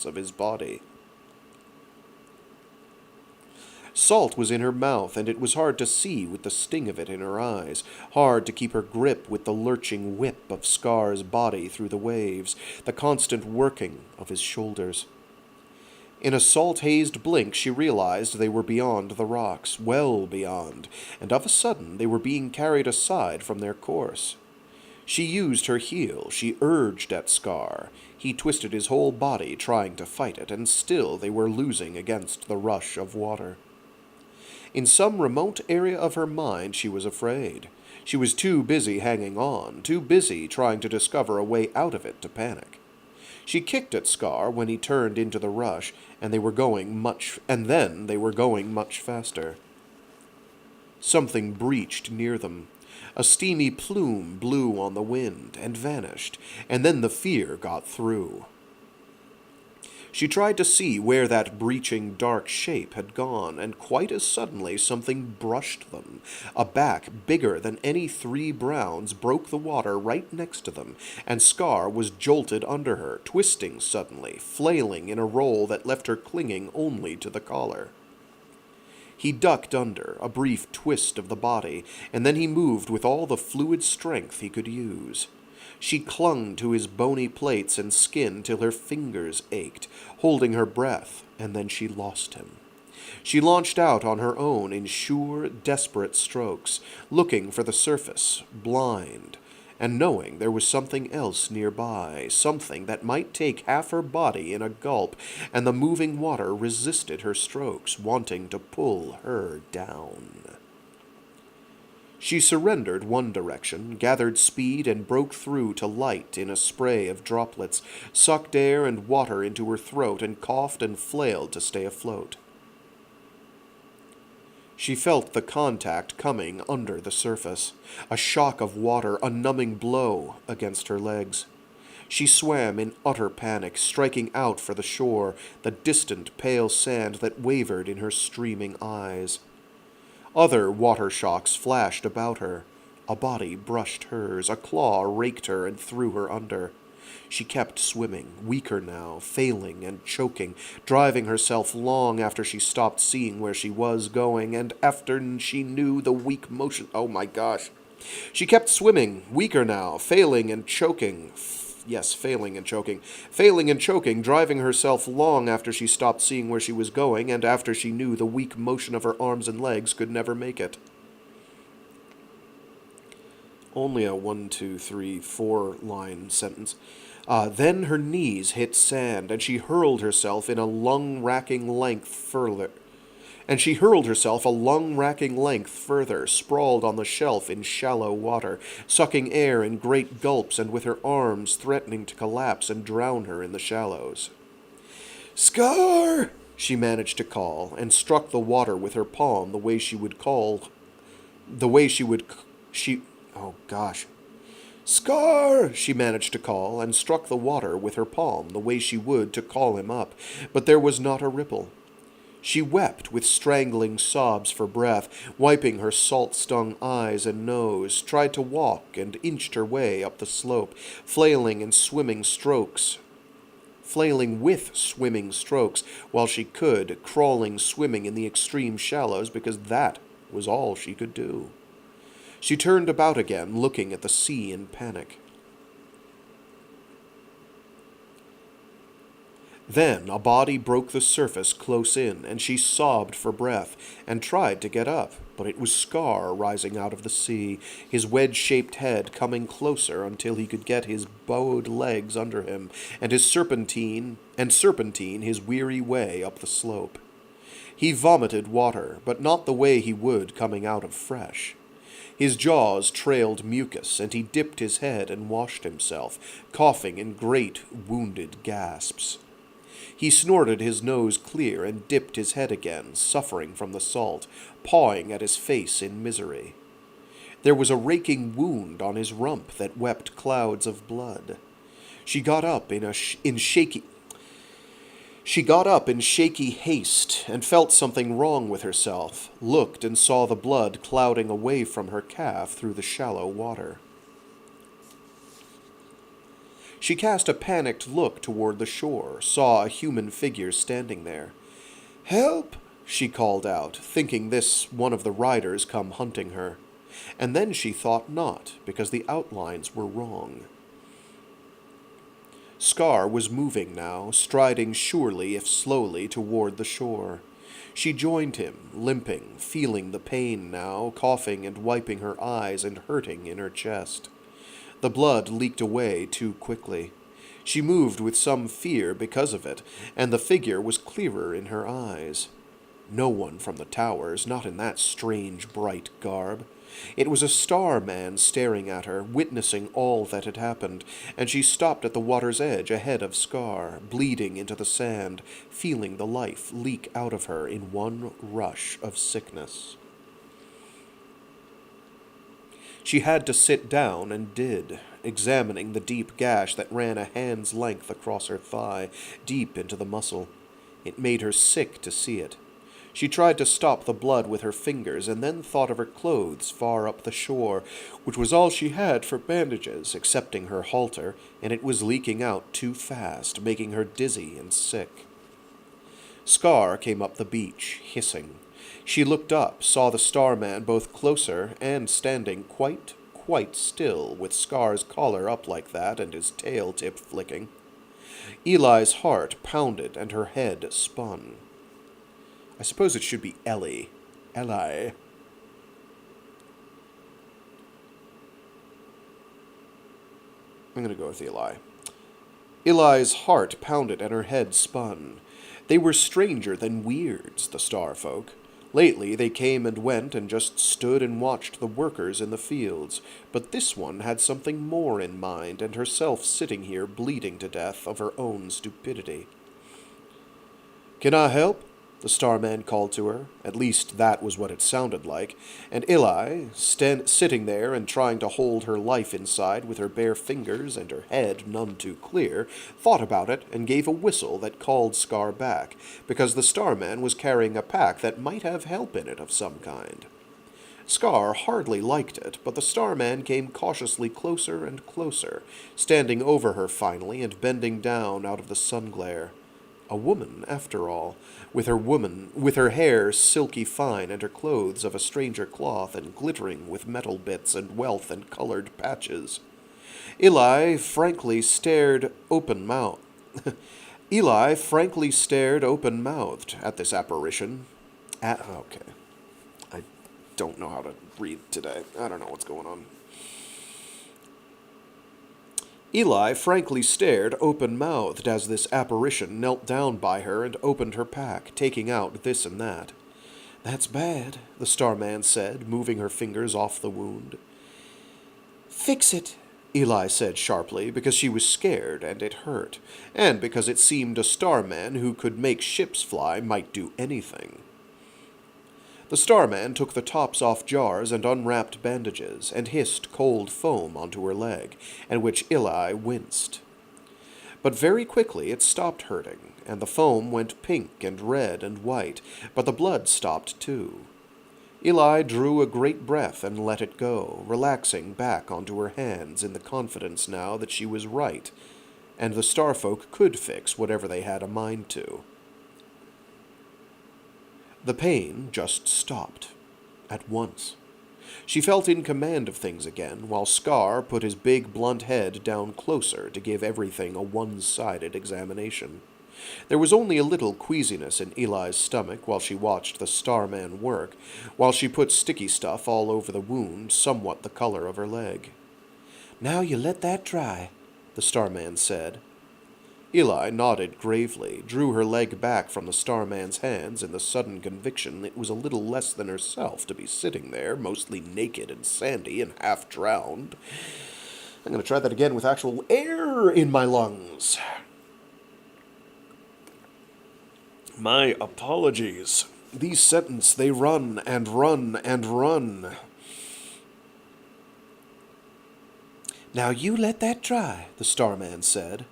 S2: of his body. Salt was in her mouth, and it was hard to see with the sting of it in her eyes, hard to keep her grip with the lurching whip of Scar's body through the waves, the constant working of his shoulders. In a salt-hazed blink she realized they were beyond the rocks, well beyond, and of a sudden they were being carried aside from their course. She used her heel, she urged at Scar. He twisted his whole body trying to fight it, and still they were losing against the rush of water. In some remote area of her mind she was afraid. She was too busy hanging on, too busy trying to discover a way out of it to panic. She kicked at Scar when he turned into the rush, and then they were going much faster. Something breached near them. A steamy plume blew on the wind and vanished, and then the fear got through. She tried to see where that breaching dark shape had gone, and quite as suddenly something brushed them. A back bigger than any 3 Browns broke the water right next to them, and Scar was jolted under her, twisting suddenly, flailing in a roll that left her clinging only to the collar. He ducked under, a brief twist of the body, and then he moved with all the fluid strength he could use. She clung to his bony plates and skin till her fingers ached, holding her breath, and then she lost him. She launched out on her own in sure, desperate strokes, looking for the surface, blind, and knowing there was something else nearby, something that might take half her body in a gulp, and the moving water resisted her strokes, wanting to pull her down. She surrendered one direction, gathered speed, and broke through to light in a spray of droplets, sucked air and water into her throat, and coughed and flailed to stay afloat. She felt the contact coming under the surface, a shock of water, a numbing blow against her legs. She swam in utter panic, striking out for the shore, the distant pale sand that wavered in her streaming eyes. Other water shocks flashed about her. A body brushed hers, a claw raked her and threw her under. She kept swimming, weaker now, failing and choking, driving herself long after she stopped seeing where she was going, and after she knew the weak motion— oh my gosh. She kept swimming, weaker now, failing and choking, driving herself long after she stopped seeing where she was going, and after she knew the weak motion of her arms and legs could never make it. Only a 1, 2, 3, 4 line sentence. Then her knees hit sand, and she hurled herself a lung-racking length further, sprawled on the shelf in shallow water, sucking air in great gulps and with her arms threatening to collapse and drown her in the shallows. "Scar!" she managed to call, and struck the water with her palm "Scar!" she managed to call, and struck the water with her palm the way she would to call him up, but there was not a ripple. She wept with strangling sobs for breath, wiping her salt-stung eyes and nose, tried to walk and inched her way up the slope, flailing with swimming strokes, while she could, crawling, swimming in the extreme shallows because that was all she could do. She turned about again, looking at the sea in panic. Then a body broke the surface close in, and she sobbed for breath and tried to get up, but it was Scar rising out of the sea, his wedge-shaped head coming closer until he could get his bowed legs under him, and serpentine his weary way up the slope. He vomited water, but not the way he would coming out of fresh. His jaws trailed mucus, and he dipped his head and washed himself, coughing in great, wounded gasps. He snorted his nose clear and dipped his head again, suffering from the salt, pawing at his face in misery. There was a raking wound on his rump that wept clouds of blood. She got up in shaky haste and felt something wrong with herself, looked and saw the blood clouding away from her calf through the shallow water. She cast a panicked look toward the shore, saw a human figure standing there. "Help!" she called out, thinking this one of the riders come hunting her. And then she thought not, because the outlines were wrong. Scar was moving now, striding surely if slowly toward the shore. She joined him, limping, feeling the pain now, coughing and wiping her eyes and hurting in her chest. The blood leaked away too quickly. She moved with some fear because of it, and the figure was clearer in her eyes. No one from the towers, not in that strange, bright garb. It was a star man staring at her, witnessing all that had happened, and she stopped at the water's edge ahead of Scar, bleeding into the sand, feeling the life leak out of her in one rush of sickness. She had to sit down and did, examining the deep gash that ran a hand's length across her thigh, deep into the muscle. It made her sick to see it. She tried to stop the blood with her fingers, and then thought of her clothes far up the shore, which was all she had for bandages, excepting her halter, and it was leaking out too fast, making her dizzy and sick. Scar came up the beach, hissing. She looked up, saw the starman both closer and standing quite still, with Scar's collar up like that and his tail tip flicking. Eli's heart pounded and her head spun. I suppose it should be Ellie. Eli. I'm going to go with Eli. Eli's heart pounded and her head spun. They were stranger than weirds, the star folk. Lately they came and went and just stood and watched the workers in the fields, but this one had something more in mind, and herself sitting here bleeding to death of her own stupidity. "Can I help?" the starman called to her. At least that was what it sounded like, and Eli, sitting there and trying to hold her life inside with her bare fingers and her head none too clear, thought about it and gave a whistle that called Scar back, because the starman was carrying a pack that might have help in it of some kind. Scar hardly liked it, but the starman came cautiously closer and closer, standing over her finally and bending down out of the sun glare. A woman, after all, with her hair silky fine and her clothes of a stranger cloth and glittering with metal bits and wealth and colored patches. Eli frankly stared open-mouthed at this apparition. Okay. I don't know how to read today. I don't know what's going on. Eli frankly stared open-mouthed as this apparition knelt down by her and opened her pack, taking out this and that. "That's bad," the starman said, moving her fingers off the wound. "Fix it," Eli said sharply, because she was scared and it hurt, and because it seemed a starman who could make ships fly might do anything. The Starman took the tops off jars and unwrapped bandages, and hissed cold foam onto her leg, at which Eli winced. But very quickly it stopped hurting, and the foam went pink and red and white, but the blood stopped too. Eli drew a great breath and let it go, relaxing back onto her hands in the confidence now that she was right, and the Starfolk could fix whatever they had a mind to. The pain just stopped. At once. She felt in command of things again, while Scar put his big blunt head down closer to give everything a one-sided examination. There was only a little queasiness in Eli's stomach while she watched the Starman work, while she put sticky stuff all over the wound, somewhat the color of her leg. "Now you let that dry," the Starman said. Eli nodded gravely, drew her leg back from the Starman's hands in the sudden conviction it was a little less than herself to be sitting there, mostly naked and sandy and half-drowned. I'm going to try that again with actual air in my lungs. My apologies. These sentences, they run and run and run. "Now you let that dry," the Starman said.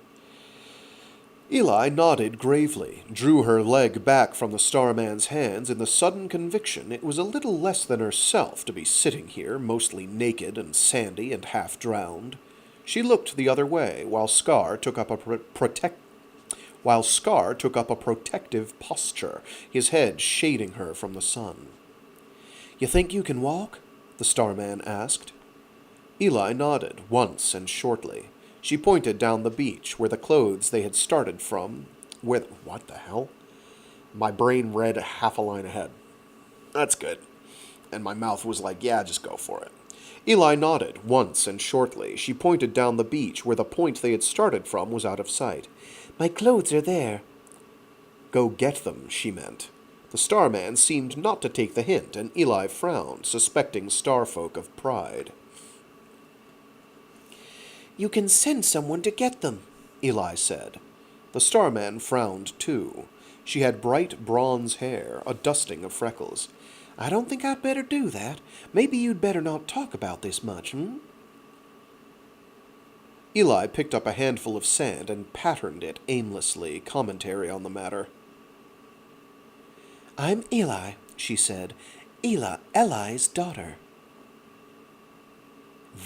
S2: Eli nodded gravely, drew her leg back from the Starman's hands in the sudden conviction it was a little less than herself to be sitting here, mostly naked and sandy and half-drowned. She looked the other way, while Scar took up a protective posture, his head shading her from the sun. "You think you can walk?" the Starman asked. Eli nodded, once and shortly. She pointed down the beach, where the clothes they had started from... What the hell? My brain read half a line ahead. That's good. And my mouth was like, yeah, just go for it. Eli nodded, once and shortly. She pointed down the beach, where the point they had started from was out of sight. "My clothes are there." Go get them, she meant. The Starman seemed not to take the hint, and Eli frowned, suspecting Starfolk of pride. "You can send someone to get them," Eli said. The Starman frowned too. She had bright bronze hair, a dusting of freckles. "I don't think I'd better do that. Maybe you'd better not talk about this much, Eli picked up a handful of sand and patterned it aimlessly, commentary on the matter. "I'm Eli," she said. Eli's daughter."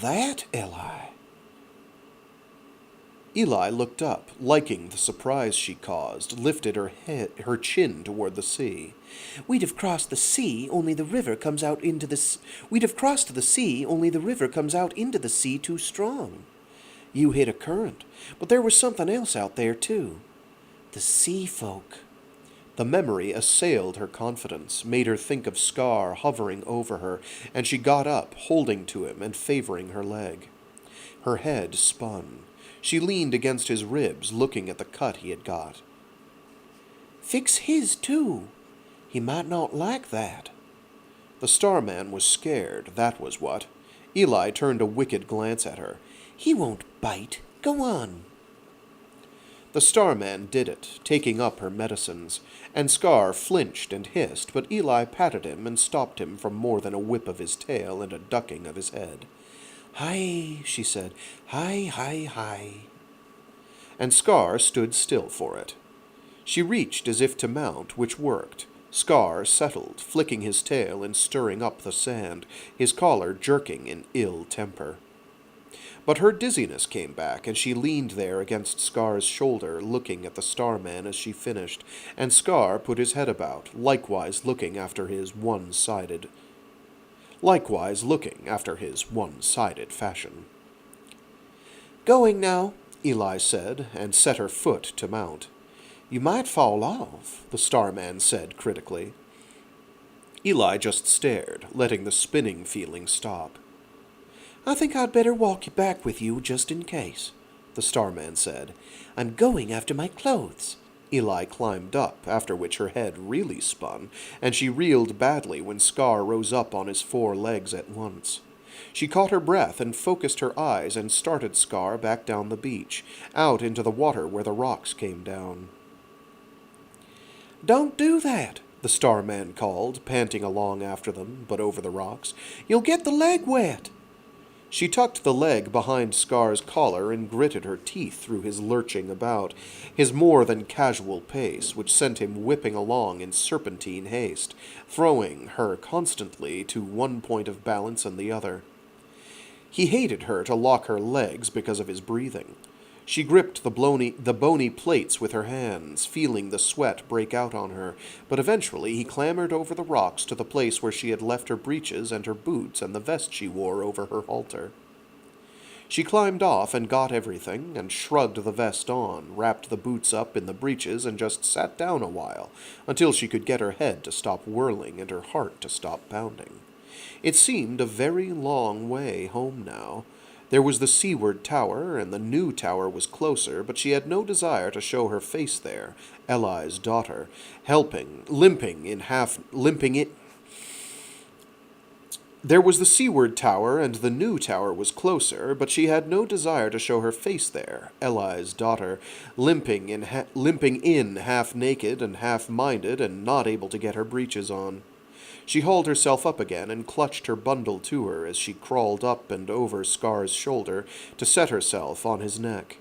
S2: "That Eli?" Eli looked up, liking the surprise she caused, lifted her chin toward the sea. "We'd have crossed the sea, only the river comes out into the sea too strong. You hit a current, but there was something else out there, too. The sea folk." The memory assailed her confidence, made her think of Scar hovering over her, and she got up, holding to him and favoring her leg. Her head spun. She leaned against his ribs, looking at the cut he had got. "Fix his, too. He might not like that." The Starman was scared, that was what. Eli turned a wicked glance at her. "He won't bite. Go on." The Starman did it, taking up her medicines, and Scar flinched and hissed, but Eli patted him and stopped him from more than a whip of his tail and a ducking of his head. "Hi," she said. "Hi, hi, hi." And Scar stood still for it. She reached as if to mount, which worked. Scar settled, flicking his tail and stirring up the sand, his collar jerking in ill temper. But her dizziness came back, and she leaned there against Scar's shoulder, looking at the Starman as she finished, and Scar put his head about, likewise looking after his one-sided fashion. "Going now," Eli said, and set her foot to mount. "You might fall off," the Starman said critically. Eli just stared, letting the spinning feeling stop. "I think I'd better walk you back with you just in case," the Starman said. "I'm going after my clothes." Eli climbed up, after which her head really spun, and she reeled badly when Scar rose up on his 4 legs at once. She caught her breath and focused her eyes and started Scar back down the beach, out into the water where the rocks came down. "Don't do that," the Starman called, panting along after them, but over the rocks. "You'll get the leg wet." She tucked the leg behind Scar's collar and gritted her teeth through his lurching about, his more than casual pace, which sent him whipping along in serpentine haste, throwing her constantly to one point of balance and the other. He hated her to lock her legs because of his breathing. She gripped the bony plates with her hands, feeling the sweat break out on her, but eventually he clambered over the rocks to the place where she had left her breeches and her boots and the vest she wore over her halter. She climbed off and got everything, and shrugged the vest on, wrapped the boots up in the breeches, and just sat down a while, until she could get her head to stop whirling and her heart to stop pounding. It seemed a very long way home now. There was the seaward tower, and the new tower was closer, but she had no desire to show her face there, Eli's daughter, limping it. There was the seaward tower, and the new tower was closer, but she had no desire to show her face there, Eli's daughter, limping in half naked and half-minded, and not able to get her breeches on. She hauled herself up again and clutched her bundle to her as she crawled up and over Scar's shoulder to set herself on his neck.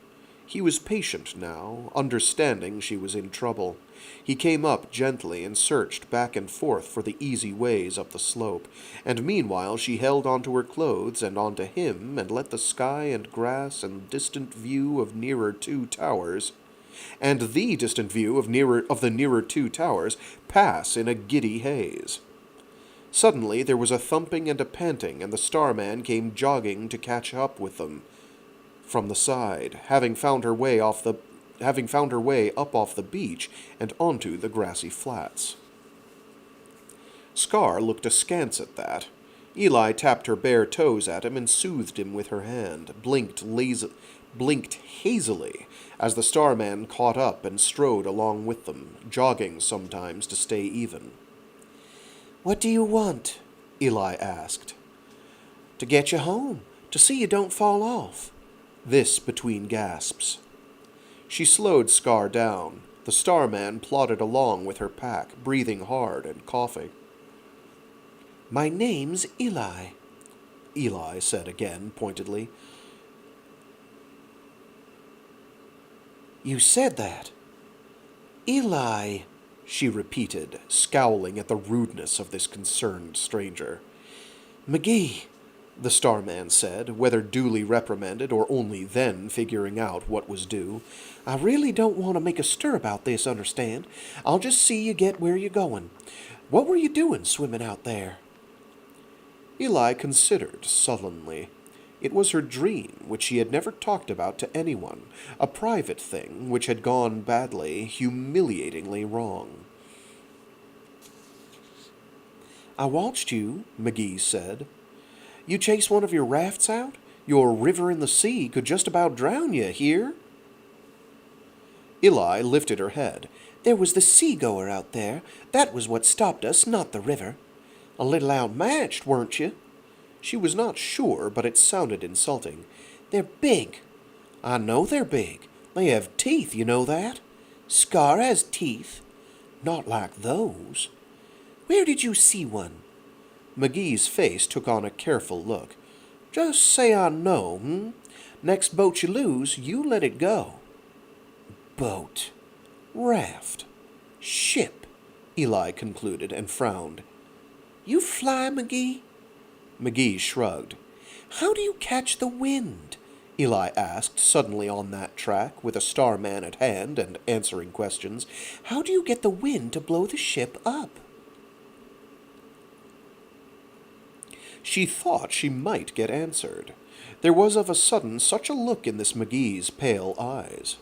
S2: He was patient now, understanding she was in trouble. He came up gently and searched back and forth for the easy ways up the slope, and meanwhile she held onto her clothes and onto him and let the sky and grass and distant view of nearer two towers the nearer two towers pass in a giddy haze. Suddenly there was a thumping and a panting, and the Starman came jogging to catch up with them from the side, having found her way up off the beach and onto the grassy flats. Scar looked askance at that. Eli tapped her bare toes at him and soothed him with her hand, blinked hazily as the Starman caught up and strode along with them, jogging sometimes to stay even. "What do you want?" Eli asked. "To get you home, to see you don't fall off." This between gasps. She slowed Scar down. The Starman plodded along with her pack, breathing hard and coughing. "My name's Eli," Eli said again, pointedly. "You said that." "Eli," she repeated, scowling at the rudeness of this concerned stranger. "McGee," the Starman said, whether duly reprimanded or only then figuring out what was due. "I really don't want to make a stir about this, understand? I'll just see you get where you're going. What were you doing swimming out there?" Eli considered sullenly. It was her dream, which she had never talked about to anyone, a private thing which had gone badly, humiliatingly wrong. "I watched you," McGee said. "You chase one of your rafts out? Your river in the sea could just about drown you here." Eli lifted her head. "There was the sea-goer out there. That was what stopped us, not the river. A little outmatched, weren't you?" She was not sure, but it sounded insulting. "They're big." "I know they're big. They have teeth, you know that?" "Scar has teeth." "Not like those." "Where did you see one?" McGee's face took on a careful look. "Just say I know, Next boat you lose, you let it go." "Boat. Raft. Ship," Eli concluded and frowned. "You fly, McGee?" McGee shrugged. "How do you catch the wind?" Eli asked, suddenly on that track, with a Starman at hand and answering questions. "How do you get the wind to blow the ship up?" She thought she might get answered. There was of a sudden such a look in this McGee's pale eyes.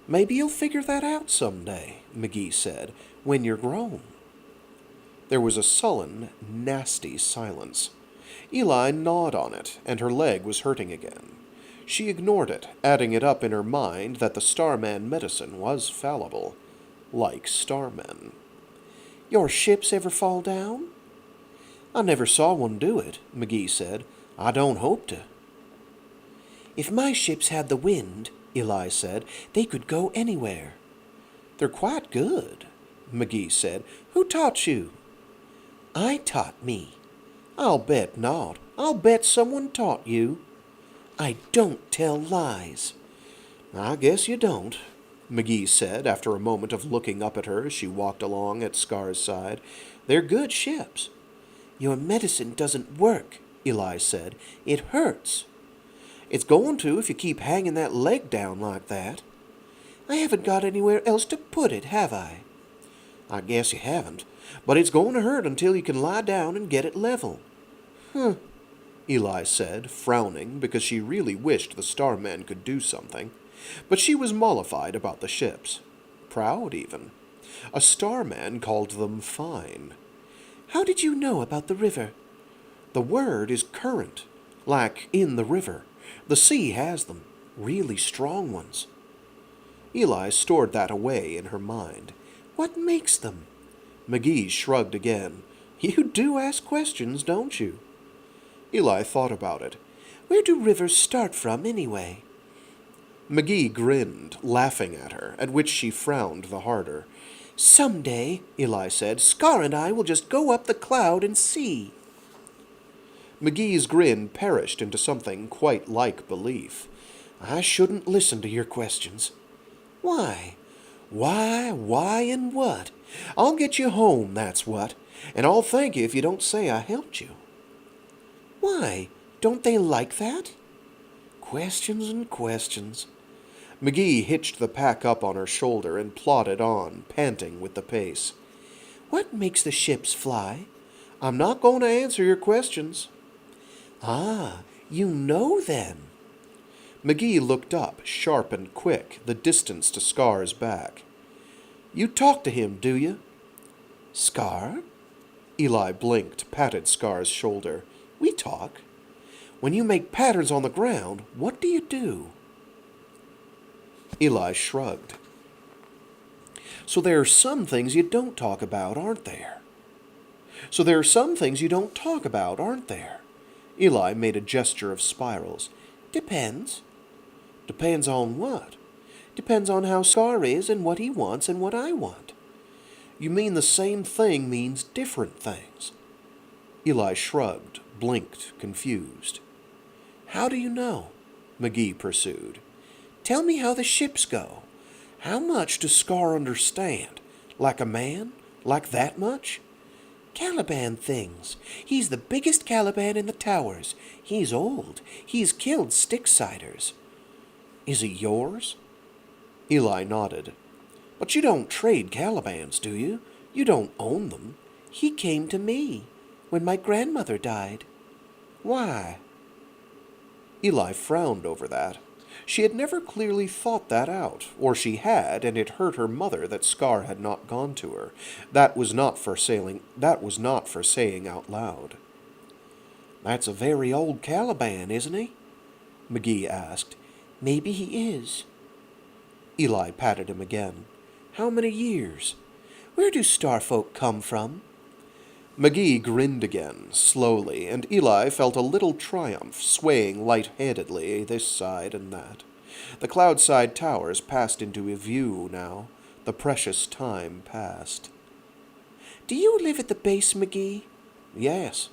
S2: "Maybe you'll figure that out someday," McGee said, "when you're grown." There was a sullen, nasty silence. Eli gnawed on it, and her leg was hurting again. She ignored it, adding it up in her mind that the Starman medicine was fallible, like starmen. "Your ships ever fall down?" "I never saw one do it," McGee said. "I don't hope to." "If my ships had the wind," Eli said, "they could go anywhere." "They're quite good," McGee said. "Who taught you?" "I taught me." "I'll bet not. I'll bet someone taught you." "I don't tell lies." "I guess you don't," McGee said after a moment of looking up at her as she walked along at Scar's side. "They're good ships." "Your medicine doesn't work," Eli said. "It hurts." "It's going to if you keep hanging that leg down like that." "I haven't got anywhere else to put it, have I?" "I guess you haven't, but it's going to hurt until you can lie down and get it level." "Huh," Eli said, frowning because she really wished the Starmen could do something. But she was mollified about the ships. Proud, even. A Starman called them fine. "How did you know about the river?" "The word is current, like in the river. The sea has them, really strong ones." Eli stored that away in her mind. "What makes them?" McGee shrugged again. "You do ask questions, don't you?" Eli thought about it. "Where do rivers start from, anyway?" McGee grinned, laughing at her, at which she frowned the harder. "Someday," Eli said, "Scar and I will just go up the cloud and see." McGee's grin perished into something quite like belief. "I shouldn't listen to your questions." "Why?" Why, and what? I'll get you home, that's what, and I'll thank you if you don't say I helped you." "Why? Don't they like that?" Questions and questions. McGee hitched the pack up on her shoulder and plodded on, panting with the pace. "What makes the ships fly?" "I'm not going to answer your questions." "Ah, you know then." McGee looked up, sharp and quick, the distance to Scar's back. "You talk to him, do you?" "Scar?" Eli blinked, patted Scar's shoulder. "We talk." "When you make patterns on the ground, what do you do?" Eli shrugged. "So there are some things you don't talk about, aren't there?" "So there are some things you don't talk about, aren't there?" Eli made a gesture of spirals. "Depends." "Depends on what?" "Depends on how Scar is and what he wants and what I want." "You mean the same thing means different things?" Eli shrugged, blinked, confused. "How do you know?" McGee pursued. "Tell me how the ships go. How much does Scar understand? Like a man? Like that much?" "Caliban things. He's the biggest Caliban in the towers. He's old. He's killed stick-siders." "Is he yours?" Eli nodded. "But you don't trade Calibans, do you? You don't own them." "He came to me when my grandmother died." "Why?" Eli frowned over that. She had never clearly thought that out, or she had, and it hurt her mother that Scar had not gone to her. That was not for saying out loud. "That's a very old Caliban, isn't he?" McGee asked. "Maybe he is." Eli patted him again. "How many years?" "Where do starfolk come from?" McGee grinned again, slowly, and Eli felt a little triumph, swaying light-handedly this side and that. The cloudside towers passed into view now. The precious time passed. "Do you live at the base, McGee?" "Yes."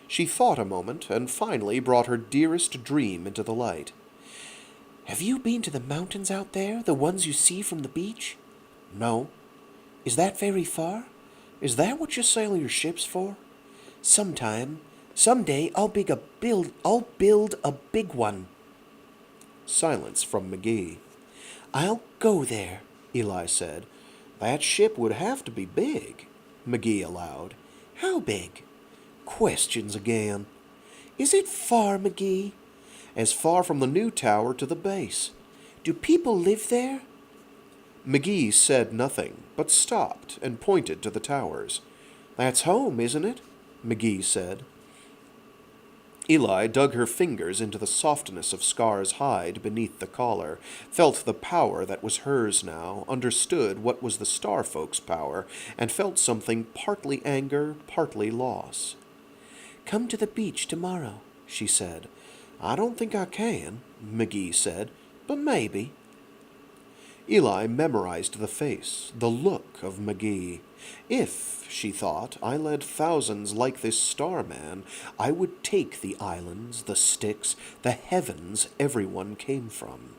S2: She thought a moment, and finally brought her dearest dream into the light. "Have you been to the mountains out there, the ones you see from the beach?" "No." "Is that very far? Is that what you sail your ships for?" Someday I'll build a big one." Silence from McGee. "I'll go there," Eli said. "That ship would have to be big," McGee allowed. "How big?" Questions again. "Is it far, McGee?" "As far from the new tower to the base." "Do people live there?" McGee said nothing, but stopped and pointed to the towers. "That's home, isn't it?" McGee said. Eli dug her fingers into the softness of Scar's hide beneath the collar, felt the power that was hers now, understood what was the Star Folk's power, and felt something partly anger, partly loss. "Come to the beach tomorrow," she said. "I don't think I can," McGee said, "but maybe." Eli memorized the face, the look of McGee. If, she thought, I led thousands like this Starman, I would take the islands, the sticks, the heavens everyone came from.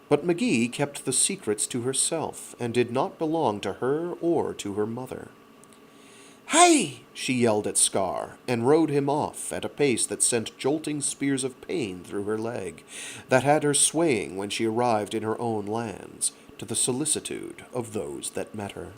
S2: But McGee kept the secrets to herself, and did not belong to her or to her mother. "Hey!" she yelled at Scar, and rode him off at a pace that sent jolting spears of pain through her leg, that had her swaying when she arrived in her own lands, to the solicitude of those that met her.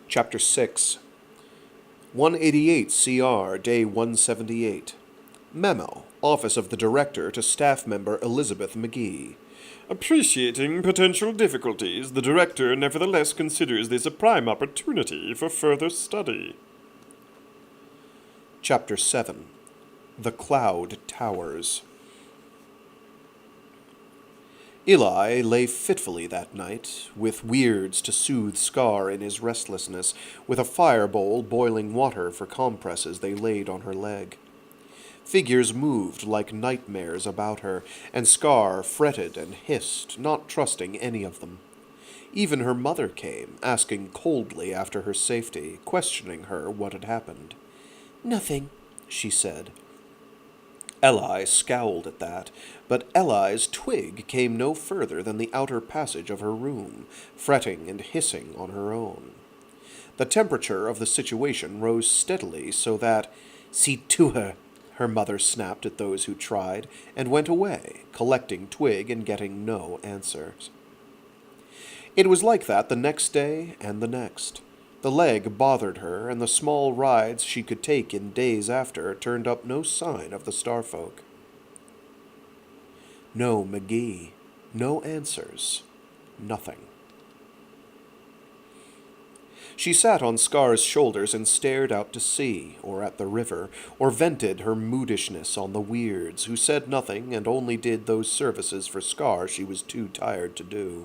S2: Chapter 6 188 CR, Day 178. Memo, Office of the Director to Staff Member Elizabeth McGee.
S4: Appreciating potential difficulties, the Director nevertheless considers this a prime opportunity for further study.
S2: Chapter 7 The Cloud Towers. Eli lay fitfully that night, with weirds to soothe Scar in his restlessness, with a fire bowl boiling water for compresses they laid on her leg. Figures moved like nightmares about her, and Scar fretted and hissed, not trusting any of them. Even her mother came, asking coldly after her safety, questioning her what had happened. "Nothing," she said. Eli scowled at that, but Eli's twig came no further than the outer passage of her room, fretting and hissing on her own. The temperature of the situation rose steadily so that, "See to her mother snapped at those who tried, and went away, collecting twig and getting no answers. It was like that the next day and the next. The leg bothered her, and the small rides she could take in days after turned up no sign of the starfolk. No McGee, no answers, nothing. She sat on Scar's shoulders and stared out to sea, or at the river, or vented her moodishness on the weirds, who said nothing and only did those services for Scar she was too tired to do.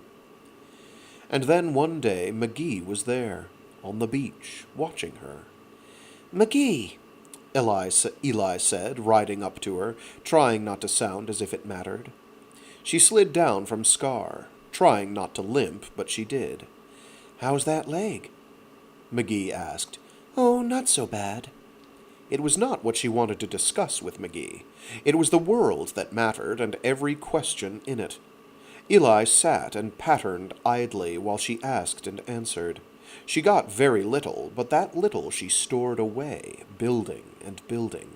S2: And then one day McGee was there, on the beach, watching her. "McGee," Eli said, riding up to her, trying not to sound as if it mattered. She slid down from Scar, trying not to limp, but she did. "How's that leg?" McGee asked. "Oh, not so bad." It was not what she wanted to discuss with McGee. It was the world that mattered, and every question in it. Eli sat and patterned idly while she asked and answered. She got very little, but that little she stored away, building and building.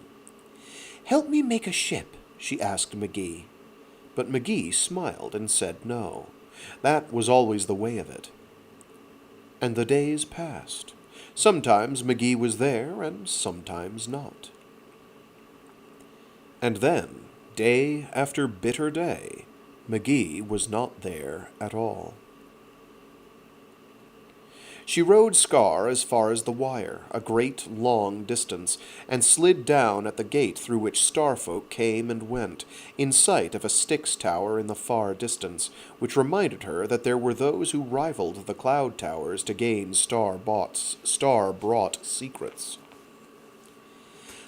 S2: "Help me make a ship," she asked McGee. But McGee smiled and said no. That was always the way of it. And the days passed. Sometimes McGee was there, and sometimes not. And then, day after bitter day, McGee was not there at all. She rode Scar as far as the wire, a great long distance, and slid down at the gate through which starfolk came and went, in sight of a Styx tower in the far distance, which reminded her that there were those who rivaled the cloud towers to gain star-brought secrets.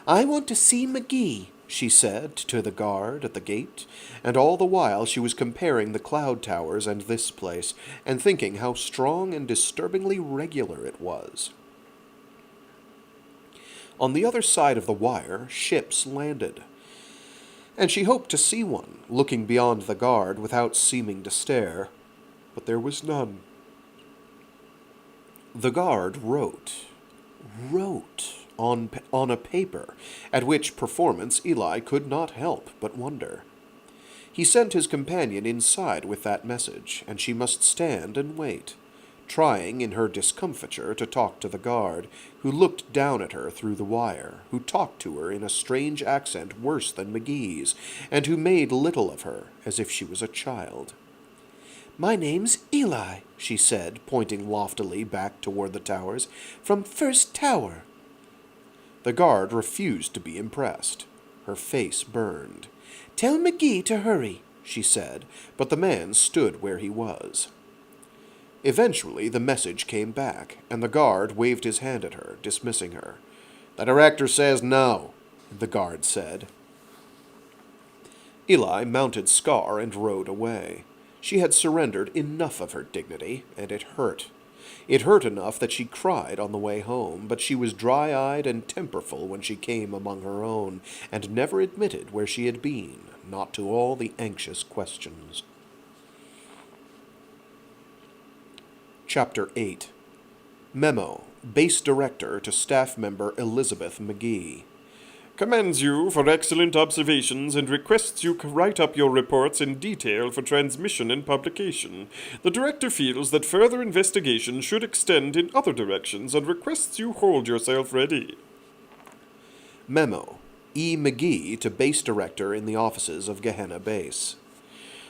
S2: "I want to see McGee," she said to the guard at the gate, and all the while she was comparing the cloud towers and this place, and thinking how strong and disturbingly regular it was. On the other side of the wire, ships landed, and she hoped to see one, looking beyond the guard without seeming to stare, but there was none. The guard wrote on a paper, at which performance Eli could not help but wonder. He sent his companion inside with that message, and she must stand and wait, trying in her discomfiture to talk to the guard, who looked down at her through the wire, who talked to her in a strange accent worse than McGee's, and who made little of her, as if she was a child. "My name's Eli," she said, pointing loftily back toward the towers, "from First Tower." The guard refused to be impressed. Her face burned. "Tell McGee to hurry," she said, but the man stood where he was. Eventually, the message came back, and the guard waved his hand at her, dismissing her. "The director says no," the guard said. Eli mounted Scar and rode away. She had surrendered enough of her dignity, and it hurt. It hurt enough that she cried on the way home, but she was dry-eyed and temperful when she came among her own, and never admitted where she had been, not to all the anxious questions. Chapter 8. Memo. Base Director to Staff Member Elizabeth McGee.
S4: Commends you for excellent observations and requests you write up your reports in detail for transmission and publication. The Director feels that further investigation should extend in other directions and requests you hold yourself ready.
S2: Memo. E. McGee to Base Director in the offices of Gehenna Base.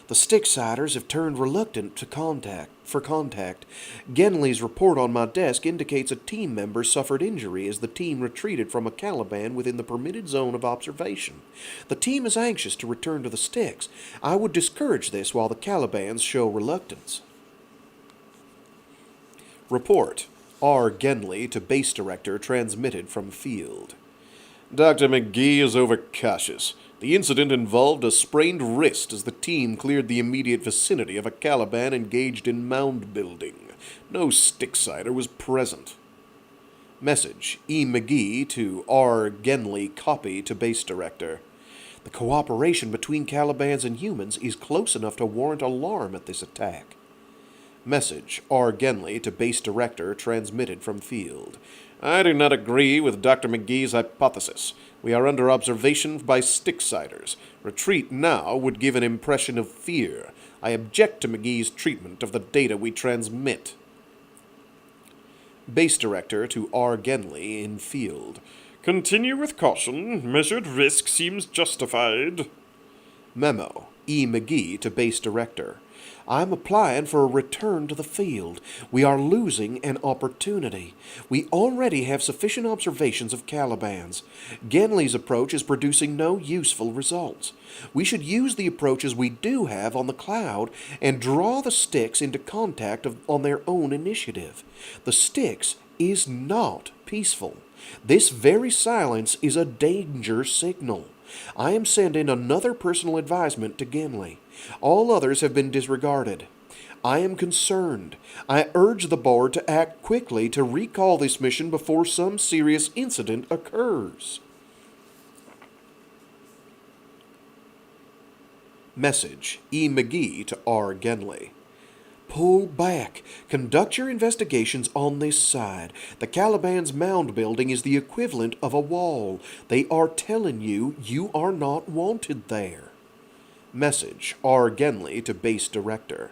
S2: The Sticksiders have turned reluctant for contact. Genley's report on my desk indicates a team member suffered injury as the team retreated from a Caliban within the permitted zone of observation. The team is anxious to return to the Sticks. I would discourage this while the Calibans show reluctance. Report. R. Genley to Base Director transmitted from field.
S3: Dr. McGee is overcautious. The incident involved a sprained wrist as the team cleared the immediate vicinity of a Caliban engaged in mound building. No Sticksider was present.
S2: Message. E. McGee to R. Genley copy to Base Director. The cooperation between Calibans and humans is close enough to warrant alarm at this attack. Message. R. Genley to Base Director transmitted from field.
S3: I do not agree with Dr. McGee's hypothesis. We are under observation by Sticksiders. Retreat now would give an impression of fear. I object to McGee's treatment of the data we transmit.
S2: Base Director to R. Genley in field.
S4: Continue with caution. Measured risk seems justified.
S2: Memo. E. McGee to Base Director. I'm applying for a return to the field. We are losing an opportunity. We already have sufficient observations of Calibans. Genley's approach is producing no useful results. We should use the approaches we do have on the cloud and draw the Sticks into contact on their own initiative. The Sticks is not peaceful. This very silence is a danger signal. I am sending another personal advisement to Genley. All others have been disregarded. I am concerned. I urge the board to act quickly to recall this mission before some serious incident occurs. Message. E. McGee to R. Genley. Pull back. Conduct your investigations on this side. The Caliban's mound building is the equivalent of a wall. They are telling you you are not wanted there. Message. R. Genley to Base Director.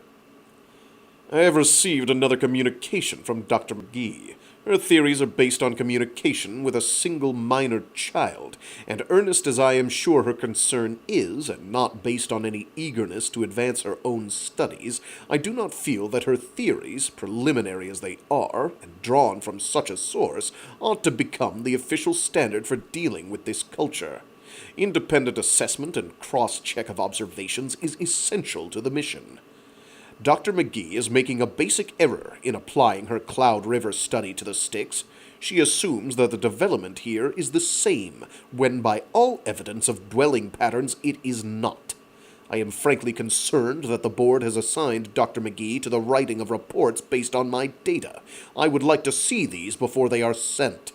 S3: I have received another communication from Dr. McGee. Her theories are based on communication with a single minor child, and earnest as I am sure her concern is, and not based on any eagerness to advance her own studies, I do not feel that her theories, preliminary as they are, and drawn from such a source, ought to become the official standard for dealing with this culture. Independent assessment and cross-check of observations is essential to the mission. Dr. McGee is making a basic error in applying her Cloud River study to the Sticks. She assumes that the development here is the same, when by all evidence of dwelling patterns it is not. I am frankly concerned that the board has assigned Dr. McGee to the writing of reports based on my data. I would like to see these before they are sent.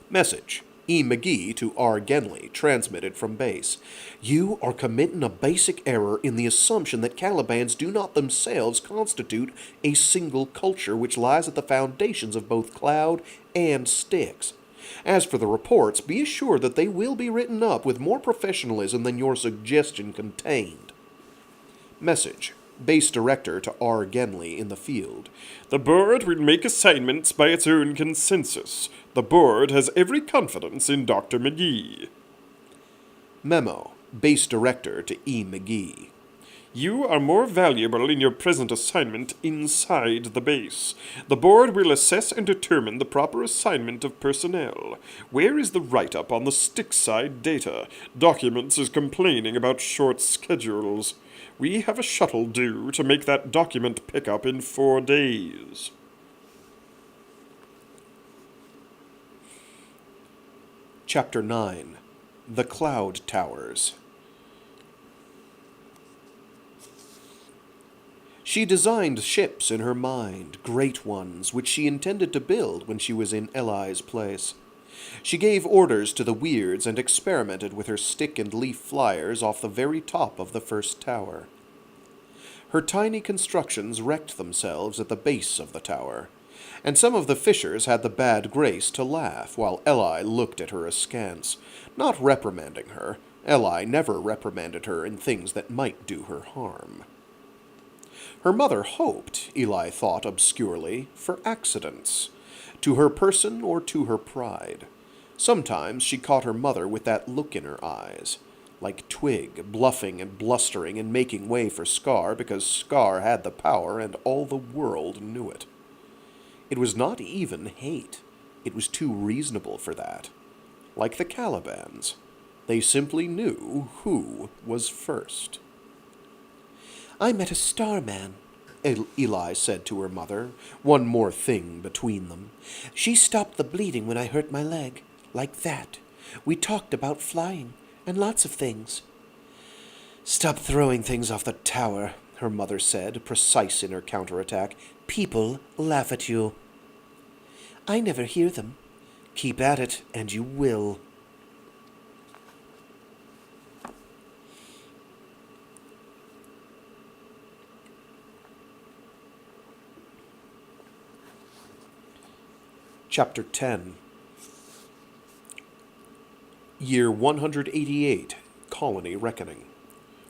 S3: Message. E. McGee to R. Genley, transmitted from base. You are committing a basic error in the assumption that Calibans do not themselves constitute a single culture which lies at the foundations of both Cloud and Sticks. As for the reports, be assured that they will be written up with more professionalism than your suggestion contained. Message.
S2: Base Director to R. Genley in the field.
S4: The board will make assignments by its own consensus. The board has every confidence in Dr. McGee.
S2: Memo. Base Director to E. McGee.
S4: You are more valuable in your present assignment inside the base. The board will assess and determine the proper assignment of personnel. Where is the write-up on the stick-side data? Documents is complaining about short schedules. We have a shuttle due to make that document pickup in 4 days.
S2: Chapter 9. The Cloud Towers. She designed ships in her mind, great ones, which she intended to build when she was in Eli's place. She gave orders to the Weirds and experimented with her stick and leaf flyers off the very top of the first tower. Her tiny constructions wrecked themselves at the base of the tower, and some of the fishers had the bad grace to laugh while Eli looked at her askance, not reprimanding her. Eli never reprimanded her in things that might do her harm. Her mother hoped, Eli thought obscurely, for accidents, to her person or to her pride. Sometimes she caught her mother with that look in her eyes, like Twig, bluffing and blustering and making way for Scar because Scar had the power and all the world knew it. It was not even hate. It was too reasonable for that. Like the Calibans, they simply knew who was first. "I met a starman," Eli said to her mother, one more thing between them. "She stopped the bleeding when I hurt my leg, like that. We talked about flying, and lots of things." "Stop throwing things off the tower," her mother said, precise in her counterattack. "People laugh at you." "I never hear them." "Keep at it, and you will." Chapter 10. Year 188, Colony Reckoning.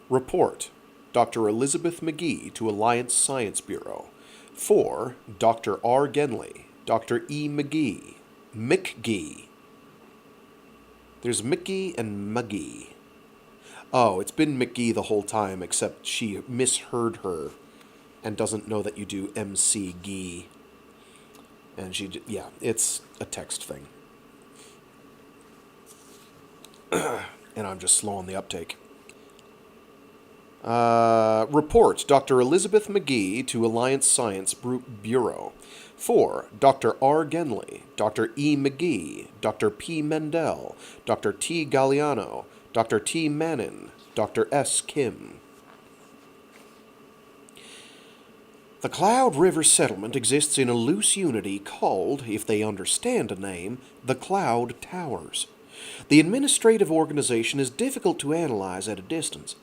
S2: Report, Dr. Elizabeth McGee to Alliance Science Bureau. For Dr. R. Genley, Dr. E. McGee, McGee. There's Mickey and Muggy. Oh, it's been McGee the whole time, except she misheard her and doesn't know that you do MC Gee. And yeah, it's a text thing. And I'm just slow on the uptake. Report, Dr. Elizabeth McGee to Alliance Science Bureau. For Dr. R. Genley, Dr. E. McGee, Dr. P. Mendel, Dr. T. Galliano, Dr. T. Mannin, Dr. S. Kim. The Cloud River Settlement exists in a loose unity called, if they understand a name, the Cloud Towers. The administrative organization is difficult to analyze at a distance.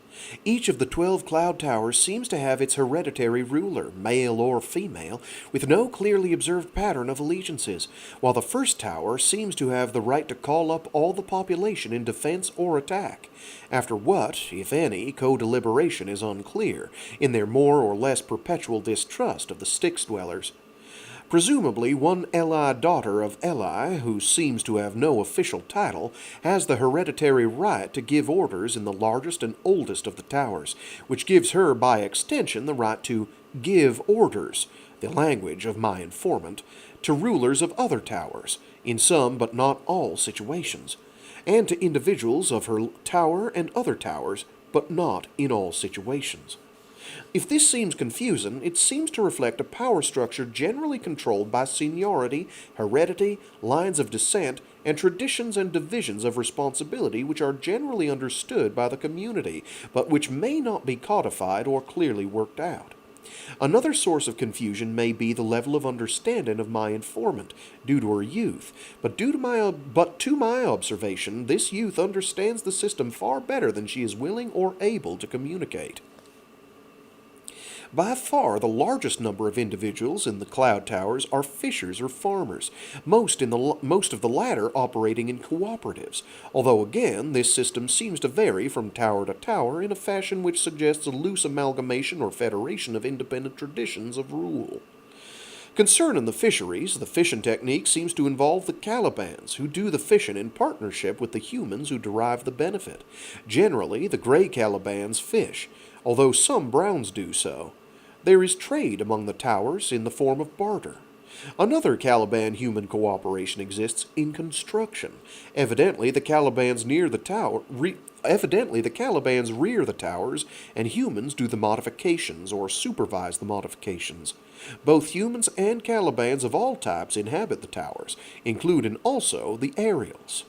S2: Each of the 12 cloud towers seems to have its hereditary ruler, male or female, with no clearly observed pattern of allegiances, while the first tower seems to have the right to call up all the population in defense or attack, after what, if any, co-deliberation is unclear, in their more or less perpetual distrust of the Styx dwellers. Presumably, one Eli daughter of Eli, who seems to have no official title, has the hereditary right to give orders in the largest and oldest of the towers, which gives her, by extension, the right to give orders, the language of my informant, to rulers of other towers, in some but not all situations, and to individuals of her tower and other towers, but not in all situations. If this seems confusing, it seems to reflect a power structure generally controlled by seniority, heredity, lines of descent, and traditions and divisions of responsibility which are generally understood by the community, but which may not be codified or clearly worked out. Another source of confusion may be the level of understanding of my informant, due to her youth, but to my observation, this youth understands the system far better than she is willing or able to communicate. By far, the largest number of individuals in the cloud towers are fishers or farmers, most of the latter operating in cooperatives, although again, this system seems to vary from tower to tower in a fashion which suggests a loose amalgamation or federation of independent traditions of rule. Concerning the fisheries, the fishing technique seems to involve the Calibans, who do the fishing in partnership with the humans who derive the benefit. Generally, the gray Calibans fish, although some browns do so. There is trade among the towers in the form of barter. Another Caliban-human cooperation exists in construction. Evidently, the Calibans rear the towers, and humans do the modifications or supervise the modifications. Both humans and Calibans of all types inhabit the towers, including also the aerials.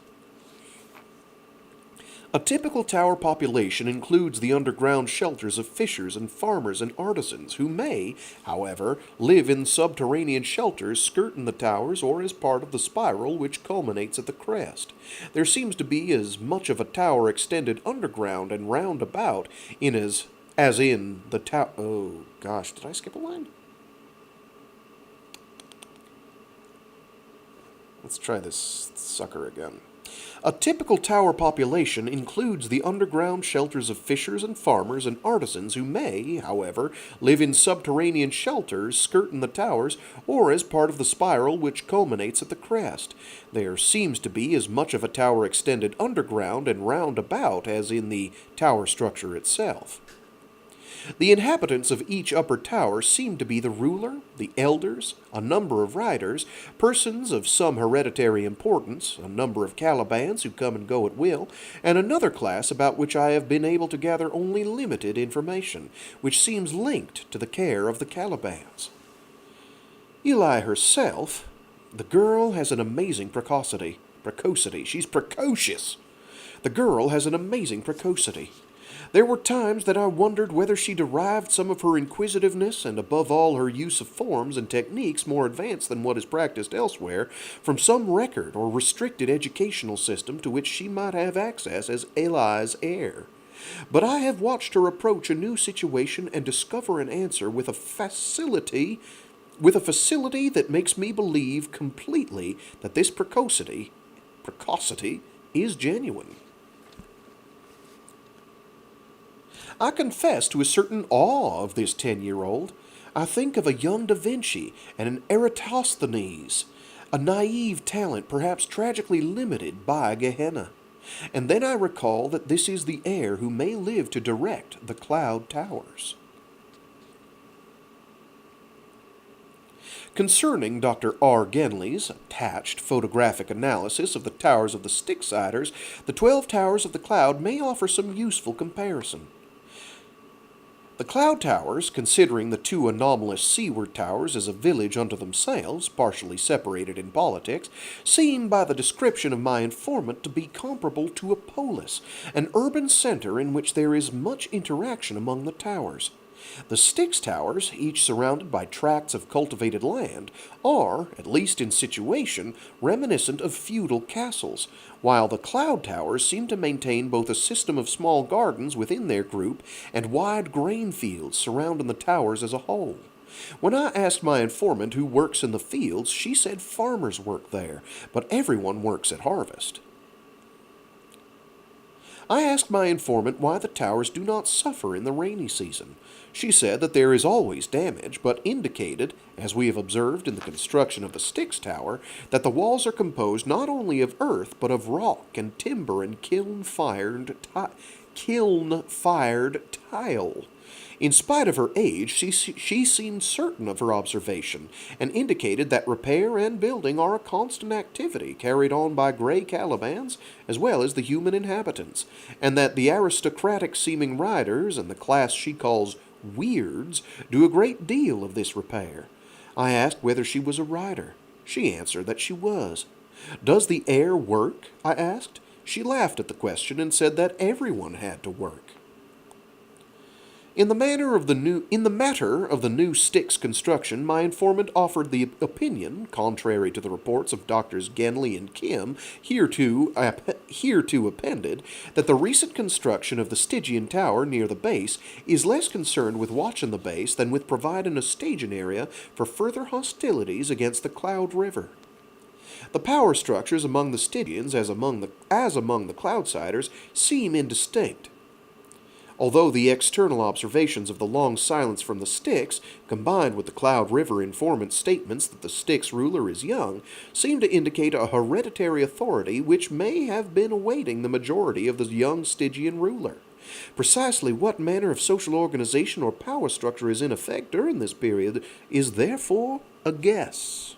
S2: A typical tower population includes the underground shelters of fishers and farmers and artisans who may, however, live in subterranean shelters skirting the towers or as part of the spiral which culminates at the crest. There seems to be as much of a tower extended underground and round about as in the tower. Oh gosh, did I skip a line? Let's try this sucker again. A typical tower population includes the underground shelters of fishers and farmers and artisans who may, however, live in subterranean shelters skirting the towers or as part of the spiral which culminates at the crest. There seems to be as much of a tower extended underground and round about as in the tower structure itself. The inhabitants of each upper tower seem to be the ruler, the elders, a number of riders, persons of some hereditary importance, a number of Calibans who come and go at will, and another class about which I have been able to gather only limited information, which seems linked to the care of the Calibans. Eli herself, the girl has an amazing precocity. She's precocious. The girl has an amazing precocity. There were times that I wondered whether she derived some of her inquisitiveness and above all her use of forms and techniques more advanced than what is practiced elsewhere from some record or restricted educational system to which she might have access as Eli's heir. But I have watched her approach a new situation and discover an answer with a facility that makes me believe completely that this precocity is genuine. I confess to a certain awe of this 10-year-old. I think of a young Da Vinci and an Eratosthenes, a naive talent perhaps tragically limited by Gehenna. And then I recall that this is the heir who may live to direct the cloud towers. Concerning Dr. R. Genley's attached photographic analysis of the towers of the Sticksiders, the 12 towers of the cloud may offer some useful comparison. The cloud towers, considering the two anomalous seaward towers as a village unto themselves, partially separated in politics, seem by the description of my informant to be comparable to a polis, an urban center in which there is much interaction among the towers. The Styx towers, each surrounded by tracts of cultivated land, are, at least in situation, reminiscent of feudal castles, while the cloud towers seem to maintain both a system of small gardens within their group and wide grain fields surrounding the towers as a whole. When I asked my informant who works in the fields, she said farmers work there, but everyone works at harvest. I asked my informant why the towers do not suffer in the rainy season. She said that there is always damage, but indicated, as we have observed in the construction of the Styx Tower, that the walls are composed not only of earth, but of rock and timber and kiln-fired tile. In spite of her age, she seemed certain of her observation, and indicated that repair and building are a constant activity carried on by gray Calibans as well as the human inhabitants, and that the aristocratic-seeming riders and the class she calls weirds do a great deal of this repair. I asked whether she was a rider. She answered that she was. "Does the heir work?" I asked. She laughed at the question and said that everyone had to work. In the matter of the new stick's construction, my informant offered the opinion, contrary to the reports of Doctors Genley and Kim, hereto appended, that the recent construction of the Stygian Tower near the base is less concerned with watching the base than with providing a staging area for further hostilities against the Cloud River. The power structures among the Stygians, as among the Cloudsiders, seem indistinct. Although the external observations of the long silence from the Styx, combined with the Cloud River informant's statements that the Styx ruler is young, seem to indicate a hereditary authority which may have been awaiting the majority of the young Stygian ruler. Precisely what manner of social organization or power structure is in effect during this period is therefore a guess.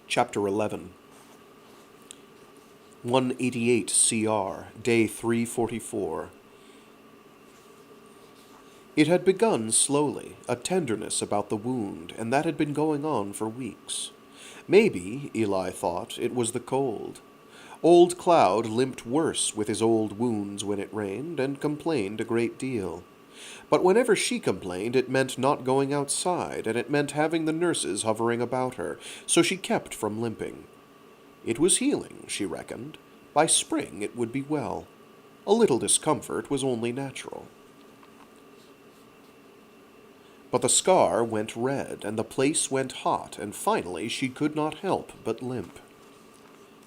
S2: Chapter 11. 188 CR, Day 344. It had begun slowly, a tenderness about the wound, and that had been going on for weeks. Maybe, Eli thought, it was the cold. Old Cloud limped worse with his old wounds when it rained, and complained a great deal. But whenever she complained, it meant not going outside, and it meant having the nurses hovering about her, so she kept from limping. It was healing, she reckoned. By spring it would be well. A little discomfort was only natural. But the scar went red, and the place went hot, and finally she could not help but limp.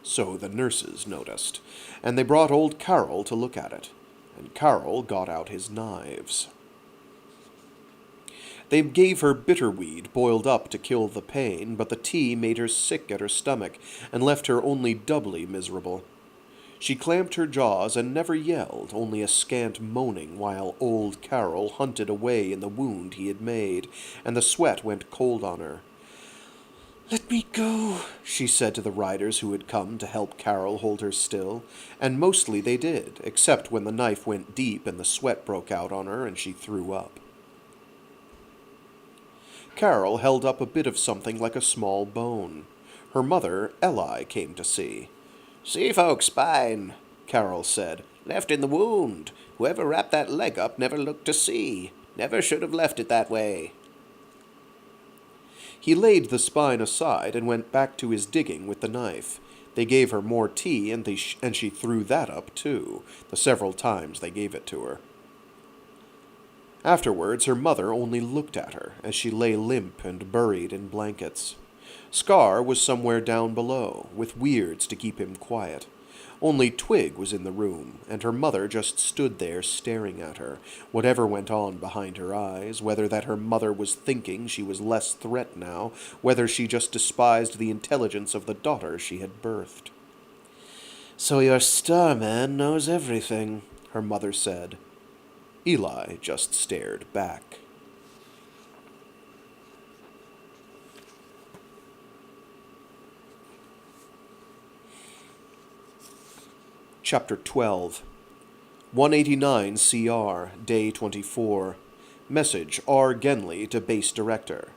S2: So the nurses noticed, and they brought old Carroll to look at it, and Carroll got out his knives. They gave her bitterweed boiled up to kill the pain, but the tea made her sick at her stomach, and left her only doubly miserable. She clamped her jaws and never yelled, only a scant moaning, while old Carroll hunted away in the wound he had made, and the sweat went cold on her. "Let me go," she said to the riders who had come to help Carroll hold her still, and mostly they did, except when the knife went deep and the sweat broke out on her and she threw up. Carroll held up a bit of something like a small bone. Her mother, Eli, came to see. "See, folks, spine," Carroll said. "Left in the wound. Whoever wrapped that leg up never looked to see. Never should have left it that way." He laid the spine aside and went back to his digging with the knife. They gave her more tea, and she threw that up, too, the several times they gave it to her. Afterwards, her mother only looked at her as she lay limp and buried in blankets. Scar was somewhere down below, with Weirds to keep him quiet. Only Twig was in the room, and her mother just stood there staring at her, whatever went on behind her eyes, whether that her mother was thinking she was less threat now, whether she just despised the intelligence of the daughter she had birthed. "So your Starman knows everything," her mother said. Eli just stared back. Chapter 12. 189 CR, Day 24. Message R. Genley to Base Director.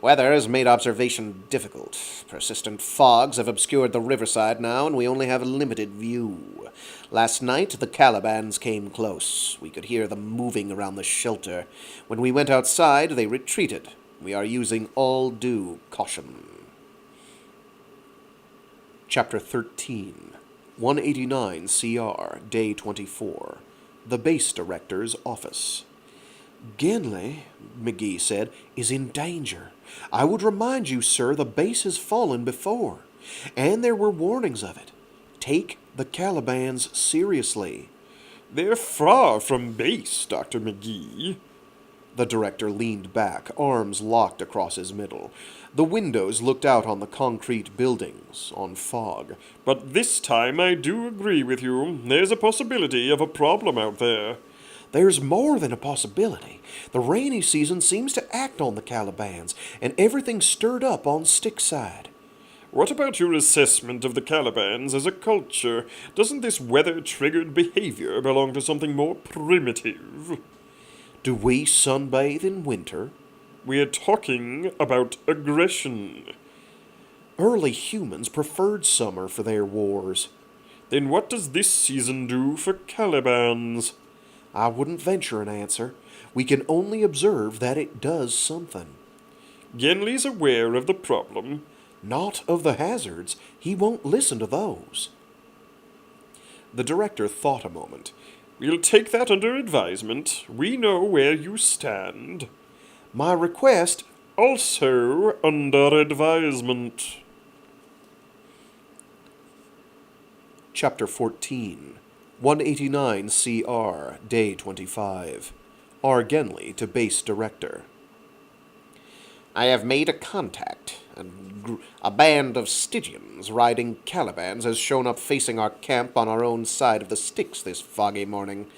S2: "Weather has made observation difficult. Persistent fogs have obscured the riverside now, and we only have a limited view. Last night, the Calibans came close. We could hear them moving around the shelter. When we went outside, they retreated. We are using all due caution." Chapter 13. 189 CR, Day 24. The Base Director's Office. "Genley," McGee said, "is in danger. I would remind you, sir, the base has fallen before, and there were warnings of it. Take the Calibans seriously."
S4: "They're far from base, Dr. McGee."
S2: The director leaned back, arms locked across his middle. The windows looked out on the concrete buildings, on fog.
S4: "But this time I do agree with you. There's a possibility of a problem out there."
S2: "There's more than a possibility. The rainy season seems to act on the Calibans, and everything's stirred up on Stickside."
S4: "What about your assessment of the Calibans as a culture? Doesn't this weather-triggered behavior belong to something more primitive?"
S2: "Do we sunbathe in winter?"
S4: "We're talking about aggression."
S2: Early humans preferred summer for their wars.
S4: Then what does this season do for Calibans?
S2: I wouldn't venture an answer. We can only observe that it does something.
S4: Genly's aware of the problem.
S2: Not of the hazards. He won't listen to those. The director thought a moment.
S4: We'll take that under advisement. We know where you stand.
S2: My request...
S4: Also under advisement.
S2: Chapter 14, 189 CR, Day 25. R. Genly to Base Director.
S3: I have made a contact. A band of Stygians riding Calibans has shown up facing our camp on our own side of the Styx this foggy morning.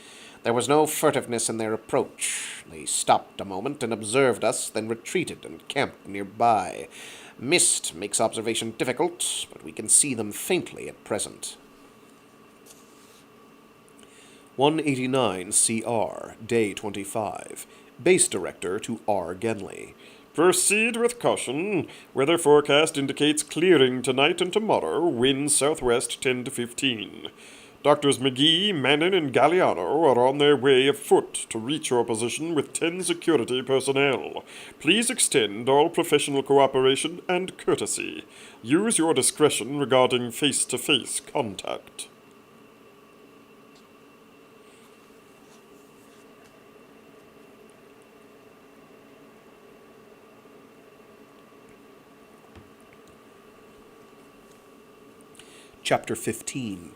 S3: There was no furtiveness in their approach. They stopped a moment and observed us, then retreated and camped nearby. Mist makes observation difficult, but we can see them faintly at present.
S2: 189 CR, Day 25. Base Director to R. Genly.
S4: Proceed with caution. Weather forecast indicates clearing tonight and tomorrow. Wind southwest 10 to 15. Doctors McGee, Manning, and Galliano are on their way afoot to reach your position with 10 security personnel. Please extend all professional cooperation and courtesy. Use your discretion regarding face-to-face contact.
S2: Chapter 15,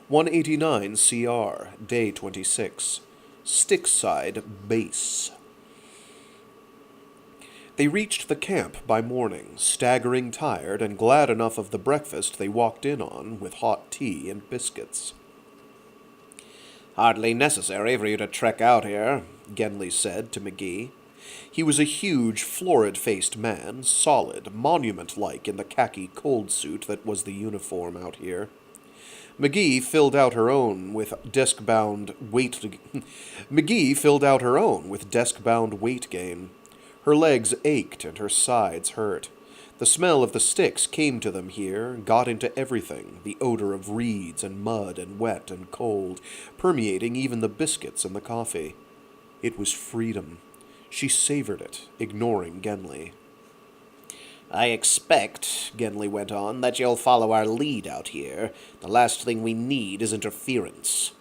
S2: 189 CR, Day 26. Styxside Base. They reached the camp by morning, staggering tired and glad enough of the breakfast they walked in on with hot tea and biscuits.
S3: Hardly necessary for you to trek out here,
S2: Genly said to McGee. He was a huge, florid-faced man, solid, monument-like in the khaki cold suit that was the uniform out here. McGee filled out her own with desk-bound weight gain. Her legs ached and her sides hurt. The smell of the sticks came to them here, got into everything, the odor of reeds and mud and wet and cold, permeating even the biscuits and the coffee. It was freedom. She savored it, ignoring Genly.
S3: I expect, Genly went on, that you'll follow our lead out here. The last thing we need is interference.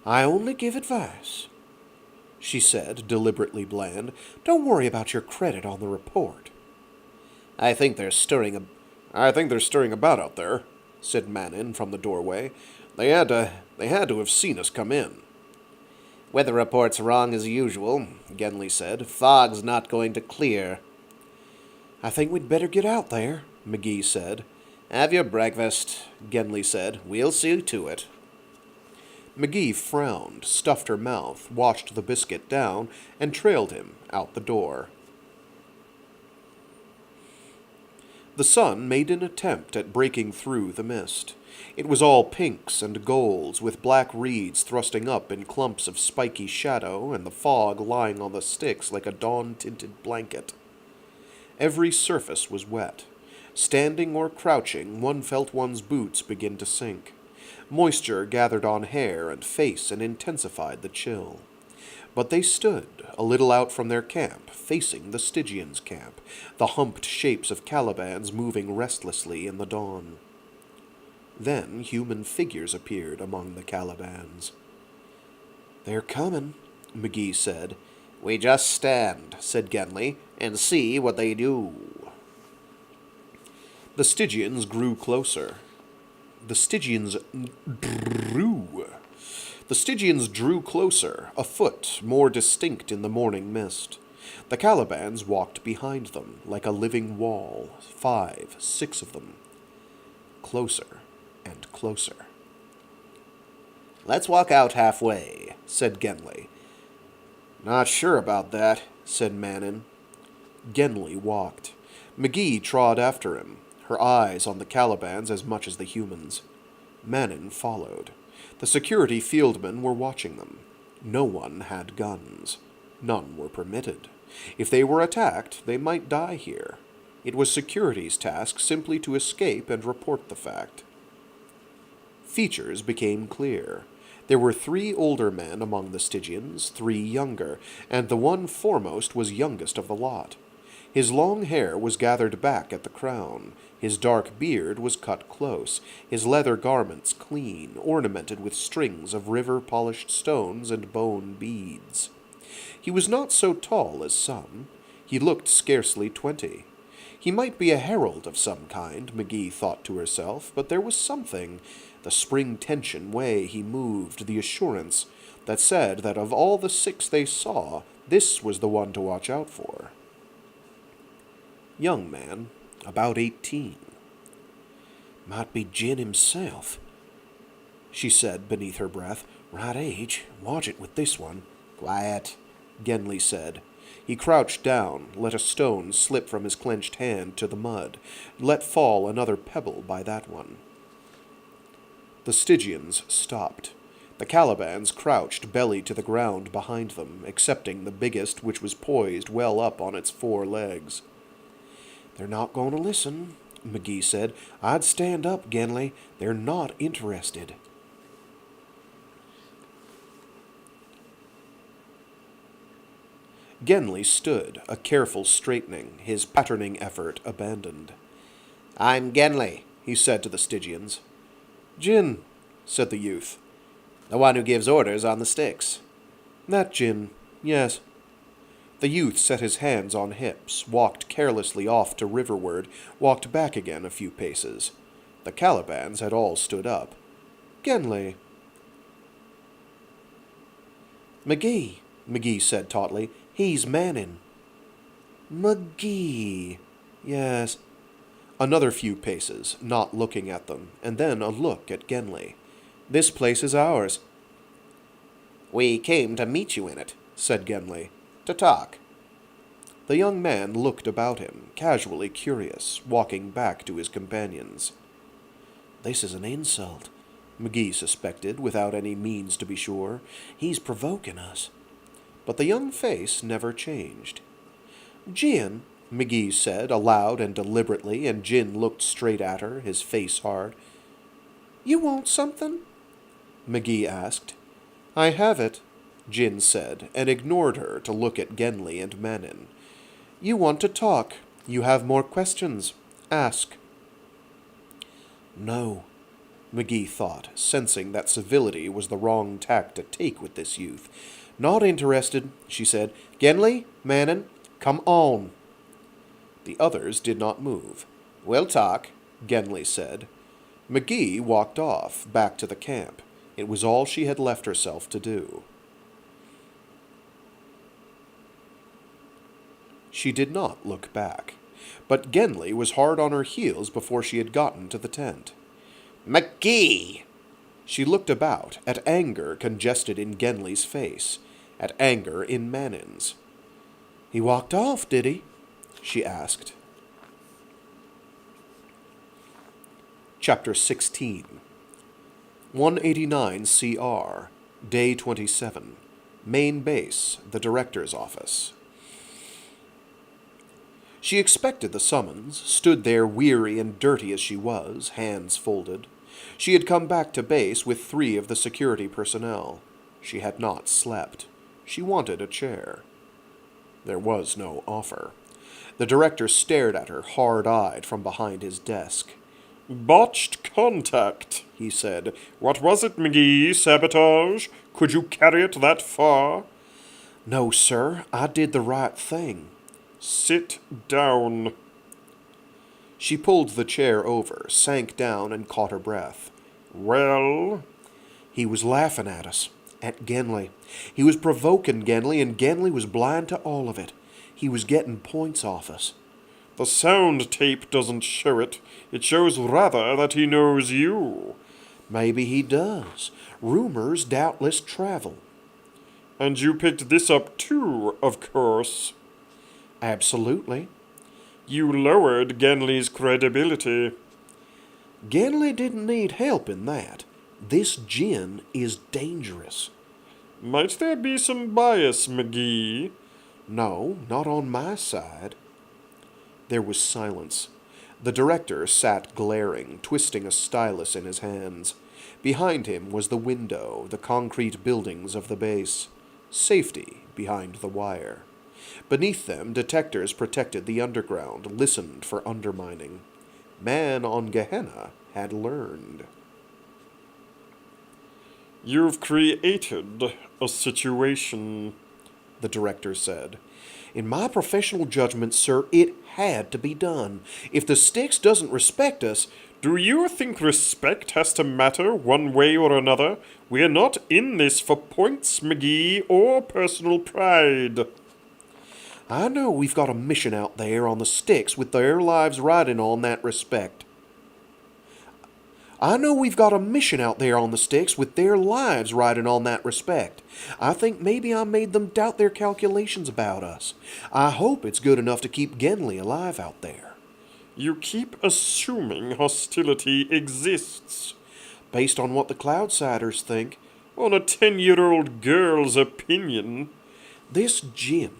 S2: I only give advice, she said, deliberately bland. Don't worry about your credit on the report.
S3: I think they're stirring
S2: about out there, said Manning from the doorway. They had to have seen us come in.
S3: Weather report's wrong as usual, Genly said. Fog's not going to clear.
S2: I think we'd better get out there, McGee said.
S3: Have your breakfast, Genly said. We'll see to it.
S2: McGee frowned, stuffed her mouth, washed the biscuit down, and trailed him out the door. The sun made an attempt at breaking through the mist. It was all pinks and golds, with black reeds thrusting up in clumps of spiky shadow, and the fog lying on the sticks like a dawn-tinted blanket. Every surface was wet. Standing or crouching, one felt one's boots begin to sink. Moisture gathered on hair and face and intensified the chill. But they stood, a little out from their camp, facing the Stygians' camp, the humped shapes of Calibans moving restlessly in the dawn. Then human figures appeared among the Calibans. They're coming, McGee said.
S3: We just stand, said Genly, and see what they do.
S2: The Stygians grew closer. The Stygians drew closer, a foot more distinct in the morning mist. The Calibans walked behind them, like a living wall, 5, 6 of them. Closer and closer.
S3: Let's walk out halfway, said Genly.
S2: Not sure about that, said Manning. Genly walked. McGee trod after him, her eyes on the Calibans as much as the humans. Manning followed. The security fieldmen were watching them. No one had guns. None were permitted. If they were attacked, they might die here. It was security's task simply to escape and report the fact. Features became clear. There were 3 older men among the Stygians, 3 younger, and the one foremost was youngest of the lot. His long hair was gathered back at the crown. His dark beard was cut close, his leather garments clean, ornamented with strings of river-polished stones and bone beads. He was not so tall as some. He looked scarcely 20. He might be a herald of some kind, McGee thought to herself, but there was something, the spring tension way he moved, the assurance, that said that of all the 6 they saw, this was the one to watch out for. Young man, about 18.
S3: Might be Jin himself,
S2: she said beneath her breath.
S3: Right age. Watch it with this one.
S2: Quiet, Genly said. He crouched down, let a stone slip from his clenched hand to the mud, let fall another pebble by that one. The Stygians stopped. The Calibans crouched belly to the ground behind them, excepting the biggest, which was poised well up on its 4 legs.
S3: They're not going to listen, McGee said. I'd stand up, Genly. They're not interested.
S2: Genly stood, a careful straightening, his patterning effort abandoned.
S3: I'm Genly,
S2: he said to the Stygians.
S3: Jin,
S2: said the youth.
S3: The one who gives orders on the sticks.
S2: That Jin, yes. The youth set his hands on hips, walked carelessly off to riverward, walked back again a few paces. The Calibans had all stood up. Genly. McGee said tautly. He's Manning. McGee. Yes. Another few paces, not looking at them, and then a look at Genly. This place is ours.
S3: We came to meet you in it, said Genly. To talk.
S2: The young man looked about him, casually curious, walking back to his companions.
S3: This is an insult,
S2: McGee suspected, without any means to be sure.
S3: He's provoking us.
S2: But the young face never changed. Jin, McGee said, aloud and deliberately, and Jin looked straight at her, his face hard. You want something? McGee asked. I have it, Jin said, and ignored her to look at Genly and Manin. You want to talk. You have more questions. Ask.
S3: No,
S2: McGee thought, sensing that civility was the wrong tack to take with this youth. Not interested, she said. Genly, Manin, come on. The others did not move. We'll talk, Genly said. McGee walked off, back to the camp. It was all she had left herself to do. She did not look back. But Genly was hard on her heels before she had gotten to the tent.
S3: McGee!
S2: She looked about, at anger congested in Genly's face, at anger in Manin's. He walked off, did he? She asked. Chapter 16 189 CR, Day 27, Main Base, the Director's Office. She expected the summons, stood there weary and dirty as she was, hands folded. She had come back to base with 3 of the security personnel. She had not slept. She wanted a chair. There was no offer. The director stared at her, hard-eyed, from behind his desk.
S4: Botched contact, he said. What was it, McGee? Sabotage? Could you carry it that far?
S2: No, sir. I did the right thing.
S4: Sit down.
S2: She pulled the chair over, sank down, and caught her breath.
S4: Well?
S2: He was laughing at us, at Genly. He was provoking Genly, and Genly was blind to all of it. He was getting points off us.
S4: The sound tape doesn't show it. It shows rather that he knows you.
S2: Maybe he does. Rumors doubtless travel.
S4: And you picked this up too, of course.
S2: Absolutely.
S4: You lowered Genly's credibility.
S2: Genly didn't need help in that. This Jin is dangerous.
S4: Might there be some bias, McGee?
S2: No, not on my side. There was silence. The director sat glaring, twisting a stylus in his hands. Behind him was the window, the concrete buildings of the base. Safety behind the wire. Beneath them, detectors protected the underground, listened for undermining. Man on Gehenna had learned.
S4: You've created a situation.
S2: The director said. In my professional judgment, sir, it had to be done. If the Styx doesn't respect us,
S4: Do you think respect has to matter one way or another? We're not in this for points, McGee, or personal pride.
S2: I know we've got a mission out there on the Styx with their lives riding on that respect. I know we've got a mission out there on the Styx with their lives riding on that respect. I think maybe I made them doubt their calculations about us. I hope it's good enough to keep Genly alive out there.
S4: You keep assuming hostility exists.
S2: Based on what the Cloudsiders think,
S4: On a 10-year-old girl's opinion.
S2: this Jim,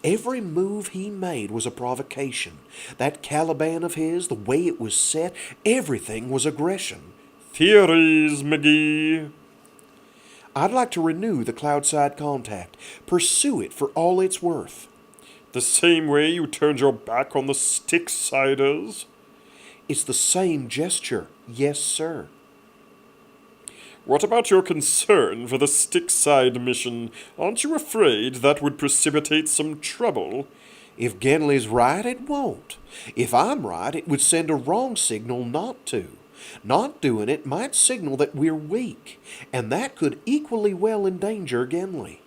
S2: every move he made was a provocation. That Caliban of his, the way it was set, everything was aggression.
S4: Theories, McGee.
S2: I'd like to renew the Cloudside contact, pursue it for all it's worth.
S4: The same way you turned your back on the Styx-siders.
S2: It's the same gesture, yes, sir.
S4: What about your concern for the Styx-side mission? Aren't you afraid that would precipitate some trouble?
S2: If Genly's right, it won't. If I'm right, it would send a wrong signal not to. Not doing it might signal that we're weak, and that could equally well endanger Genly.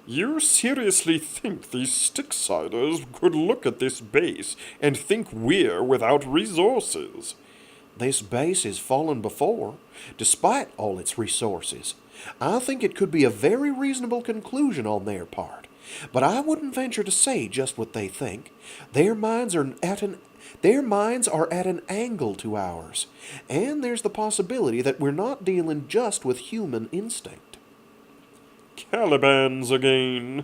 S4: You seriously think these Styx-siders could look at this base and think we're without resources?
S2: This base has fallen before, despite all its resources. I think it could be a very reasonable conclusion on their part, but I wouldn't venture to say just what they think. Their minds are at an angle to ours, and there's the possibility that we're not dealing just with human instinct.
S4: Calibans again.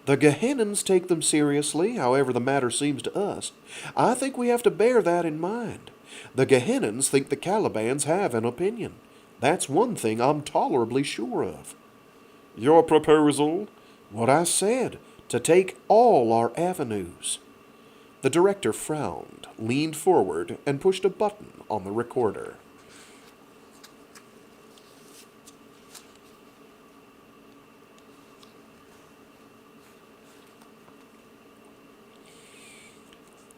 S2: The Gehennans take them seriously, however the matter seems to us. I think we have to bear that in mind. The Gehennans think the Calibans have an opinion. That's one thing I'm tolerably sure of.
S4: Your proposal?
S2: What I said, to take all our avenues. The director frowned, leaned forward, and pushed a button on the recorder.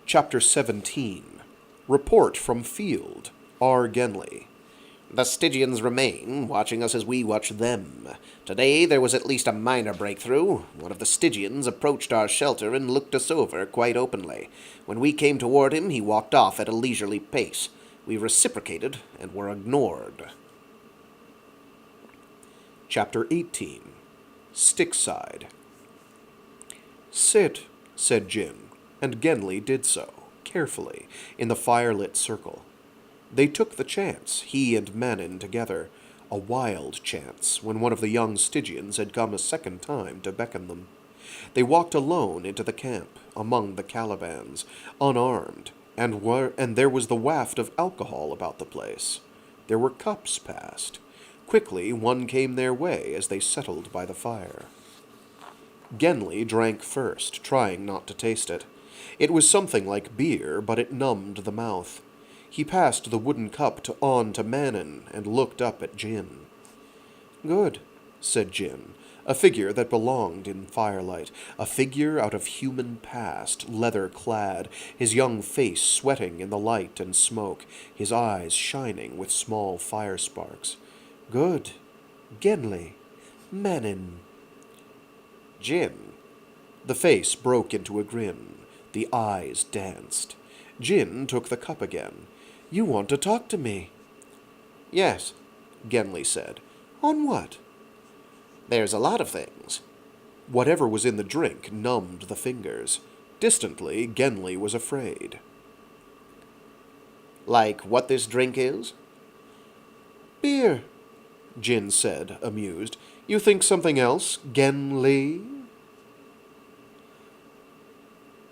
S2: Chapter 17. Report from Field. R. Genly.
S5: The Stygians remain, watching us as we watch them. Today there was at least a minor breakthrough. One of the Stygians approached our shelter and looked us over quite openly. When we came toward him, he walked off at a leisurely pace. We reciprocated and were ignored.
S2: Chapter 18. Styxside. Sit, said Jin, and Genly did so, carefully, in the firelit circle. They took the chance, he and Manon together, a wild chance, when one of the young Stygians had come a second time to beckon them. They walked alone into the camp, among the Calibans, unarmed, and there was the waft of alcohol about the place. There were cups passed. Quickly one came their way as they settled by the fire. Genly drank first, trying not to taste it. It was something like beer, but it numbed the mouth. He passed the wooden cup on to Manon and looked up at Jin. Good, said Jin, a figure that belonged in firelight, a figure out of human past, leather-clad, his young face sweating in the light and smoke, his eyes shining with small fire sparks. Good. Genly. Manon. Jin. The face broke into a grin. The eyes danced. Jin took the cup again. You want to talk to me? Yes, Genly said. On what?
S5: There's a lot of things.
S2: Whatever was in the drink numbed the fingers. Distantly, Genly was afraid.
S5: Like what this drink is?
S2: Beer, Jin said, amused. You think something else, Genly?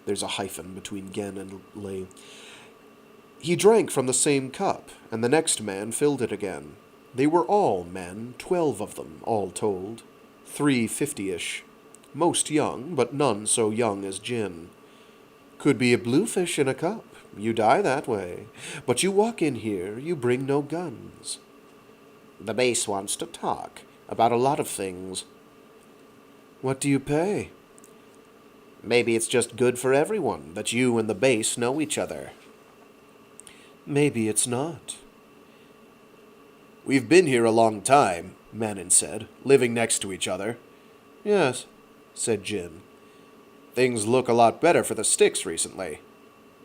S2: There's a hyphen between Gen and Lay. He drank from the same cup, and the next man filled it again. They were all men, 12 of them, all told. 3 50-ish. Most young, but none so young as Jin. Could be a bluefish in a cup. You die that way. But you walk in here, you bring no guns.
S5: The base wants to talk about a lot of things.
S2: What do you pay?
S5: Maybe it's just good for everyone that you and the base know each other.
S2: Maybe it's not.
S3: We've been here a long time, Manon said, living next to each other.
S2: Yes, said Jin.
S3: Things look a lot better for the sticks recently.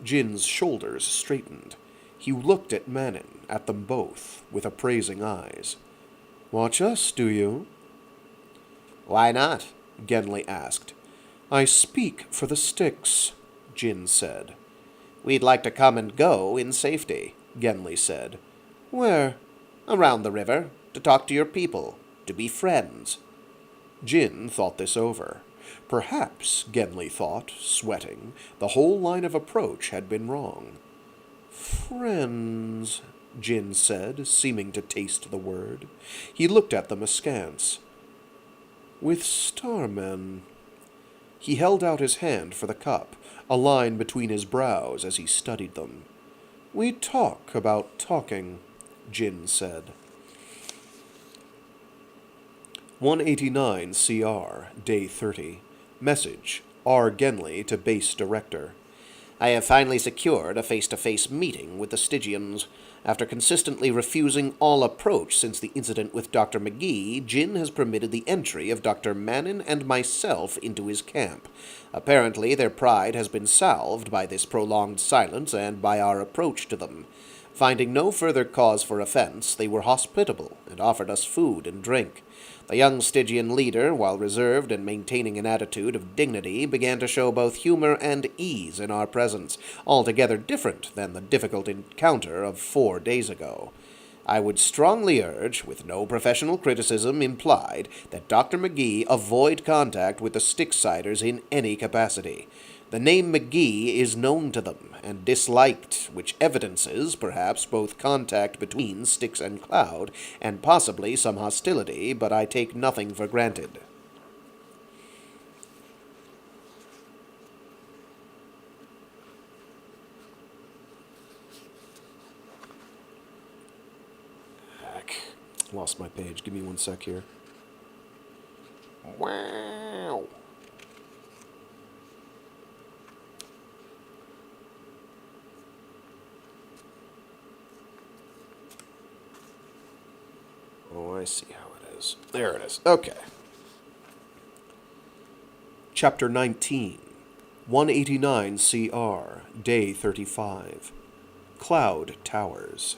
S2: Jin's shoulders straightened. He looked at Manon, at them both, with appraising eyes. Watch us, do you?
S5: Why not?
S2: Genly asked. I speak for the sticks, Jin said.
S5: We'd like to come and go in safety,
S2: Genly said.
S5: Where? Around the river, to talk to your people, to be friends.
S2: Jin thought this over. Perhaps, Genly thought, sweating, the whole line of approach had been wrong. Friends, Jin said, seeming to taste the word. He looked at them askance. With starmen. He held out his hand for the cup, a line between his brows as he studied them. We talk about talking, Jin said. 189 CR, Day 30. Message, R. Genly to Base Director.
S5: I have finally secured a face-to-face meeting with the Stygians. After consistently refusing all approach since the incident with Dr. McGee, Jin has permitted the entry of Dr. Manon and myself into his camp. Apparently their pride has been salved by this prolonged silence and by our approach to them. Finding no further cause for offense, they were hospitable and offered us food and drink. The young Stygian leader, while reserved and maintaining an attitude of dignity, began to show both humor and ease in our presence, altogether different than the difficult encounter of 4 days ago. I would strongly urge, with no professional criticism implied, that Dr. McGee avoid contact with the Sticksiders in any capacity. The name McGee is known to them and disliked, which evidences, perhaps, both contact between Styx and Cloud, and possibly some hostility, but I take nothing for granted.
S2: Heck. Lost my page. Give me 1 sec here.
S5: Wow.
S2: Oh, I see how it is. There it is. Okay. Chapter 19. 189 CR, Day 35. Cloud Towers.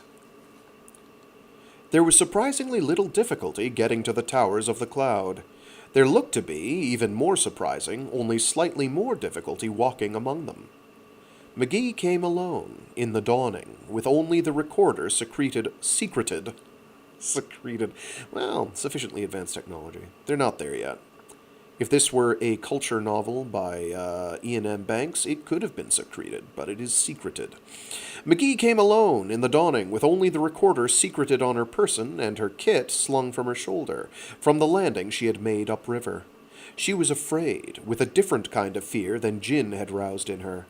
S2: There was surprisingly little difficulty getting to the towers of the Cloud. There looked to be, even more surprising, only slightly more difficulty walking among them. McGee came alone, in the dawning, with only the recorder secreted, well, sufficiently advanced technology. They're not there yet. If this were a culture novel by Ian M. Banks, it could have been secreted, but it is secreted. McGee came alone in the dawning, with only the recorder secreted on her person and her kit slung from her shoulder, from the landing she had made upriver. She was afraid, with a different kind of fear than Jin had roused in her.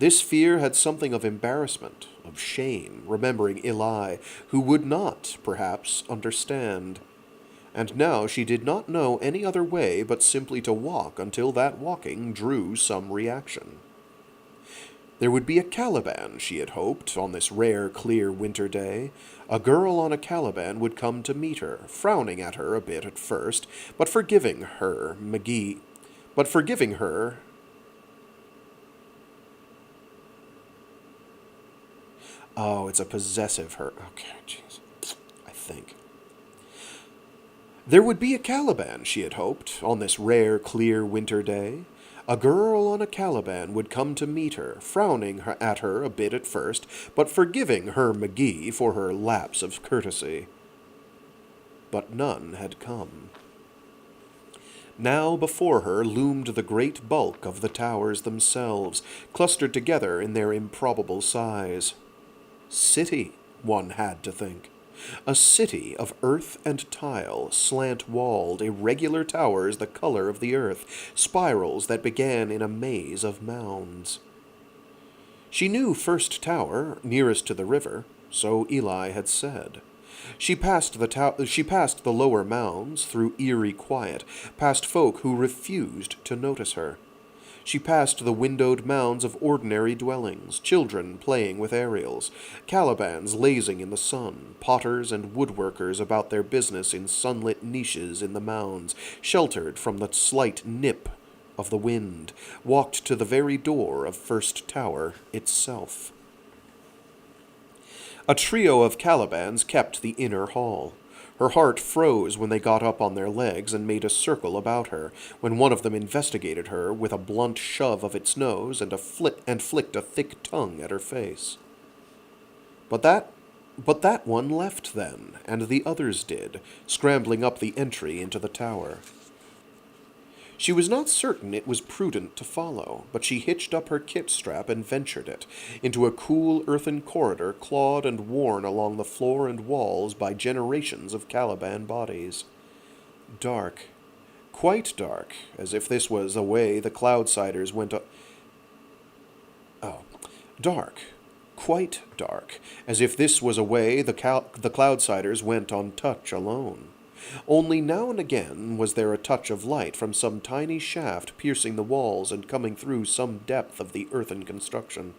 S2: This fear had something of embarrassment, of shame, remembering Eli, who would not, perhaps, understand. And now she did not know any other way but simply to walk until that walking drew some reaction. There would be a Caliban, she had hoped, on this rare, clear winter day. A girl on a Caliban would come to meet her, frowning at her a bit at first, but forgiving her. Oh, it's a possessive her. Okay, jeez. I think. There would be a Caliban, she had hoped, on this rare, clear winter day. A girl on a Caliban would come to meet her, frowning at her a bit at first, but forgiving her McGee for her lapse of courtesy. But none had come. Now before her loomed the great bulk of the towers themselves, clustered together in their improbable size. City, one had to think. A city of earth and tile, slant-walled, irregular towers the color of the earth, spirals that began in a maze of mounds. She knew First Tower, nearest to the river, so Eli had said. She passed the lower mounds through eerie quiet, past folk who refused to notice her. She passed the windowed mounds of ordinary dwellings, children playing with aerials, calibans lazing in the sun, potters and woodworkers about their business in sunlit niches in the mounds, sheltered from the slight nip of the wind, walked to the very door of First Tower itself. A trio of Calibans kept the inner hall. Her heart froze when they got up on their legs and made a circle about her, when one of them investigated her with a blunt shove of its nose and flicked a thick tongue at her face. But that one left then, and the others did, scrambling up the entry into the tower. She was not certain it was prudent to follow, but she hitched up her kit strap and ventured it, into a cool earthen corridor clawed and worn along the floor and walls by generations of Caliban bodies. Dark, quite dark, as if this was a way the Cloudsiders went dark, quite dark, as if this was a way the Cloudsiders went on touch alone. Only now and again was there a touch of light from some tiny shaft piercing the walls and coming through some depth of the earthen construction.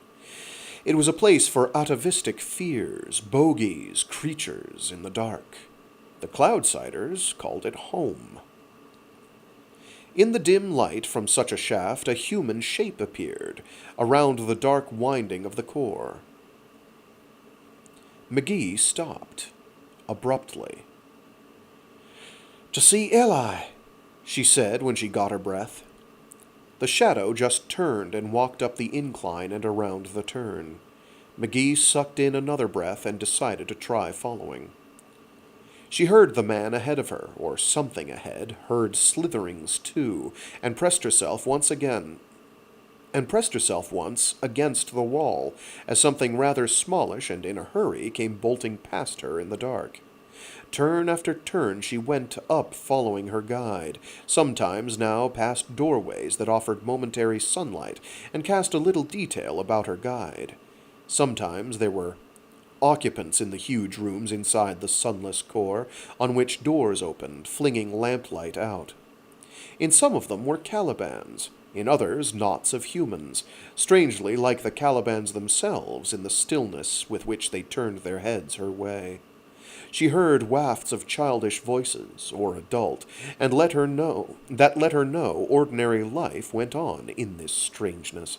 S2: It was a place for atavistic fears, bogies, creatures in the dark. The Cloudsiders called it home. In the dim light from such a shaft, a human shape appeared, around the dark winding of the core. McGee stopped, abruptly. "To see Eli," she said when she got her breath. The shadow just turned and walked up the incline and around the turn. McGee sucked in another breath and decided to try following. She heard the man ahead of her, or something ahead, heard slitherings too, and pressed herself once against the wall, as something rather smallish and in a hurry came bolting past her in the dark. Turn after turn she went up following her guide, sometimes now past doorways that offered momentary sunlight and cast a little detail about her guide. Sometimes there were occupants in the huge rooms inside the sunless core, on which doors opened, flinging lamplight out. In some of them were Calibans, in others knots of humans, strangely like the Calibans themselves in the stillness with which they turned their heads her way. She heard wafts of childish voices, or adult, and let her know ordinary life went on in this strangeness.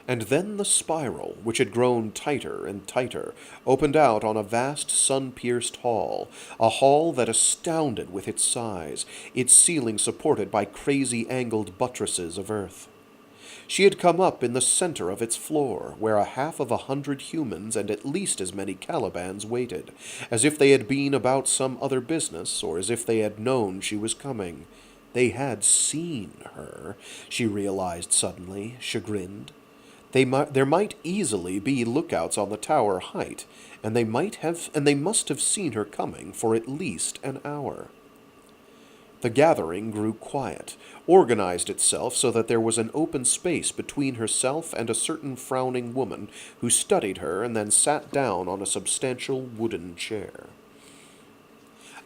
S2: And then the spiral, which had grown tighter and tighter, opened out on a vast sun-pierced hall, a hall that astounded with its size, its ceiling supported by crazy angled buttresses of earth. She had come up in the center of its floor, where 100 humans and at least as many Calibans waited, as if they had been about some other business, or as if they had known she was coming. They had seen her, she realized suddenly, chagrined. There might easily be lookouts on the tower height, and they must have seen her coming for at least an hour. The gathering grew quiet, organized itself so that there was an open space between herself and a certain frowning woman who studied her and then sat down on a substantial wooden chair.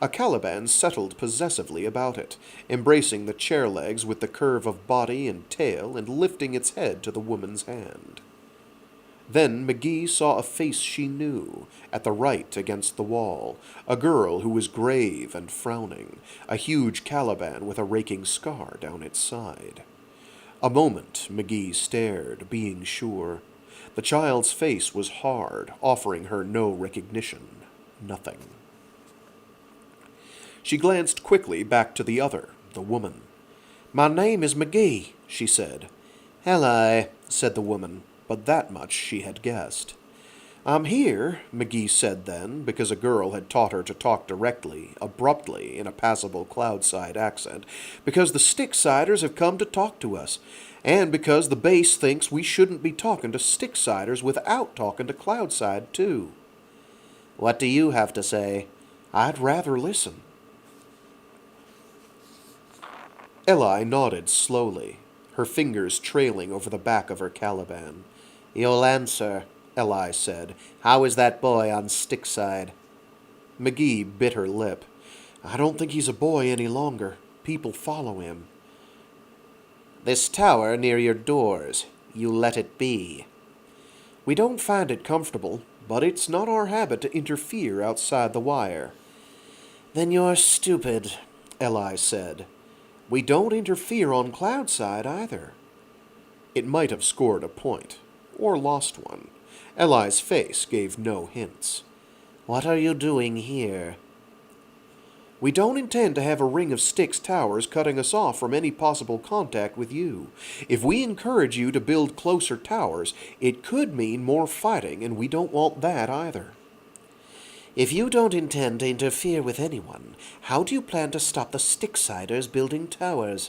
S2: A Caliban settled possessively about it, embracing the chair legs with the curve of body and tail and lifting its head to the woman's hand. Then McGee saw a face she knew, at the right against the wall, a girl who was grave and frowning, a huge Caliban with a raking scar down its side. A moment McGee stared, being sure. The child's face was hard, offering her no recognition. Nothing. She glanced quickly back to the other, the woman. "My name is McGee," she said. "Hello," said the woman, but that much she had guessed. I'm here, McGee said then, because a girl had taught her to talk directly, abruptly, in a passable Cloudside accent, because the Sticksiders have come to talk to us, and because the base thinks we shouldn't be talking to Sticksiders without talking to Cloudside, too. What do you have to say? I'd rather listen. Eli nodded slowly, her fingers trailing over the back of her caliban. You'll answer, Eli said. How is that boy on Stickside? McGee bit her lip. I don't think he's a boy any longer. People follow him. This tower near your doors, you let it be. We don't find it comfortable, but it's not our habit to interfere outside the wire. Then you're stupid, Eli said. We don't interfere on Cloudside either. It might have scored a point, or lost one. Eli's face gave no hints. What are you doing here? We don't intend to have a ring of Styx towers cutting us off from any possible contact with you. If we encourage you to build closer towers, it could mean more fighting, and we don't want that either. If you don't intend to interfere with anyone, how do you plan to stop the Sticksiders building towers?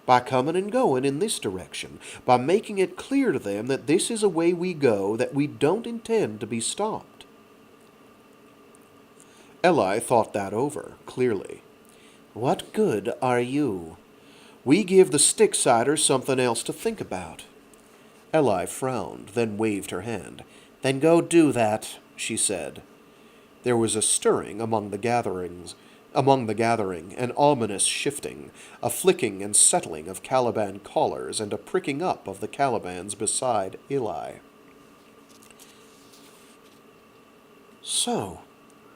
S2: By coming and going in this direction, by making it clear to them that this is a way we go, that we don't intend to be stopped. Eli thought that over, clearly. What good are you? We give the Sticksiders something else to think about. Eli frowned, then waved her hand. Then go do that, she said. There was a stirring among the gathering, an ominous shifting, a flicking and settling of Caliban collars, and a pricking up of the Calibans beside Eli. So,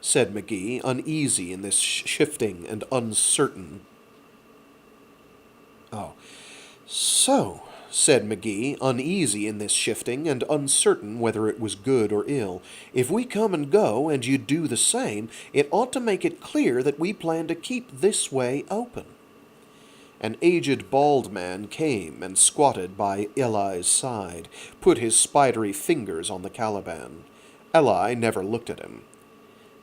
S2: said McGee, uneasy in this shifting and uncertain. So, said McGee, uneasy in this shifting and uncertain whether it was good or ill, if we come and go and you do the same, it ought to make it clear that we plan to keep this way open. An aged bald man came and squatted by Eli's side, put his spidery fingers on the Caliban. Eli never looked at him.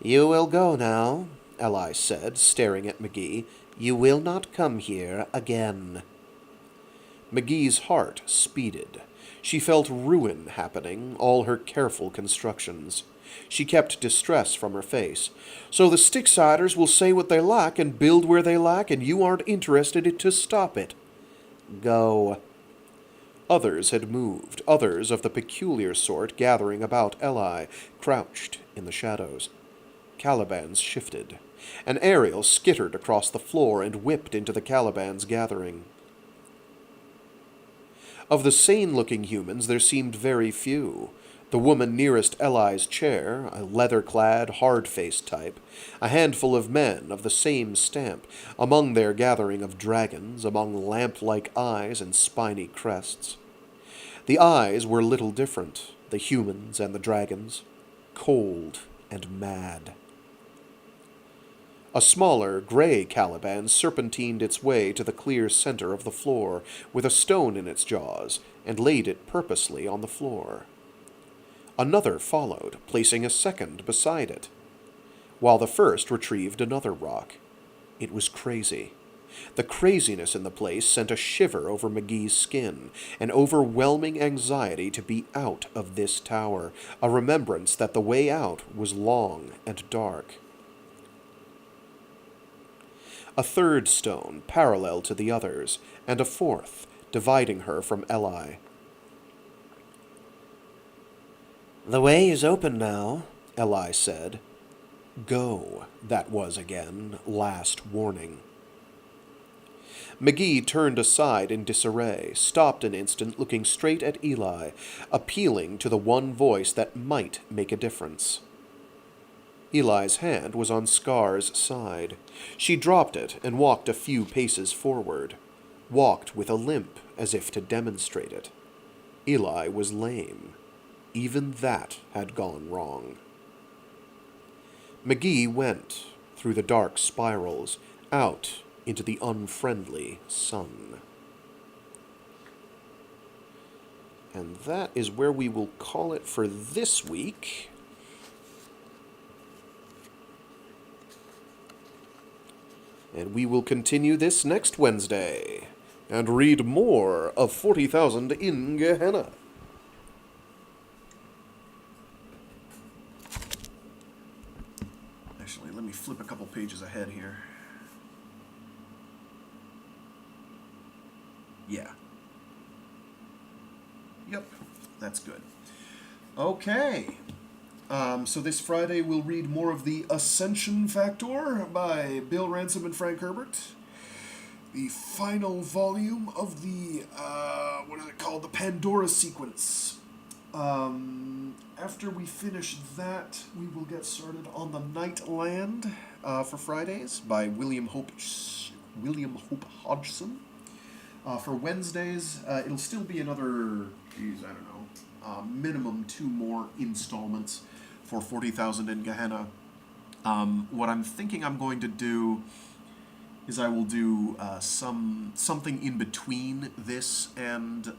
S2: You will go now, Eli said, staring at McGee. You will not come here again. McGee's heart speeded. She felt ruin happening, all her careful constructions. She kept distress from her face. So the Sticksiders will say what they like and build where they like, and you aren't interested to stop it. Go. Others had moved, others of the peculiar sort gathering about Eli, crouched in the shadows. Calibans shifted. An aerial skittered across the floor and whipped into the Calibans gathering. Of the sane-looking humans there seemed very few. The woman nearest Eli's chair, a leather-clad, hard-faced type, a handful of men of the same stamp, among their gathering of dragons, among lamp-like eyes and spiny crests. The eyes were little different, the humans and the dragons, cold and mad. A smaller, gray Caliban serpentined its way to the clear center of the floor, with a stone in its jaws, and laid it purposely on the floor. Another followed, placing a second beside it, while the first retrieved another rock. It was crazy. The craziness in the place sent a shiver over McGee's skin, an overwhelming anxiety to be out of this tower, a remembrance that the way out was long and dark. A third stone parallel to the others, and a fourth, dividing her from Eli. The way is open now, Eli said. Go, that was again, last warning. McGee turned aside in disarray, stopped an instant looking straight at Eli, appealing to the one voice that might make a difference. Eli's hand was on Scar's side. She dropped it and walked a few paces forward, walked with a limp as if to demonstrate it. Eli was lame. Even that had gone wrong. McGee went, through the dark spirals, out into the unfriendly sun. And that is where we will call it for this week. And we will continue this next Wednesday and read more of 40,000 in Gehenna.
S1: Actually, let me flip a couple pages ahead here. Yeah. Yep, that's good. Okay. So this Friday we'll read more of The Ascension Factor by Bill Ransom and Frank Herbert. The final volume of the, what is it called? The Pandora Sequence. After we finish that, we will get started on The Night Land for Fridays by William Hope Hodgson. For Wednesdays, it'll still be another, minimum 2 more installments for 40,000 in Gehenna. What I'm thinking I'm going to do is I will do something in between this and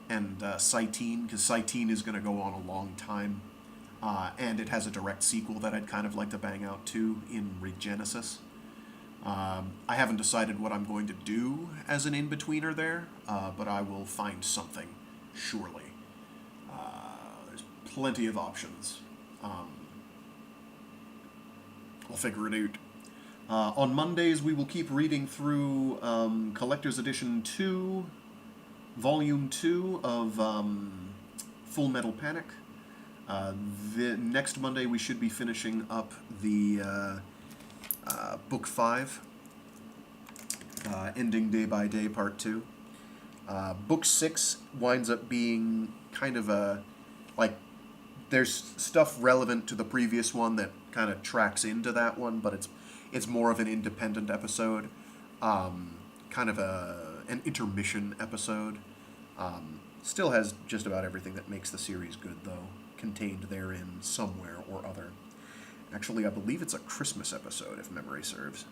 S1: Cytine, because Cytine is going to go on a long time, and it has a direct sequel that I'd kind of like to bang out too in Regenesis. I haven't decided what I'm going to do as an in-betweener there, but I will find something, surely. There's plenty of options. I'll figure it out. On Mondays, we will keep reading through Collector's Edition 2, Volume 2 of Full Metal Panic. The next Monday, we should be finishing up the Book 5, Ending Day by Day, Part 2. Book 6 winds up being kind of there's stuff relevant to the previous one that kind of tracks into that one, but it's more of an independent episode, kind of an intermission episode. Still has just about everything that makes the series good, though, contained therein somewhere or other. Actually, I believe it's a Christmas episode, if memory serves.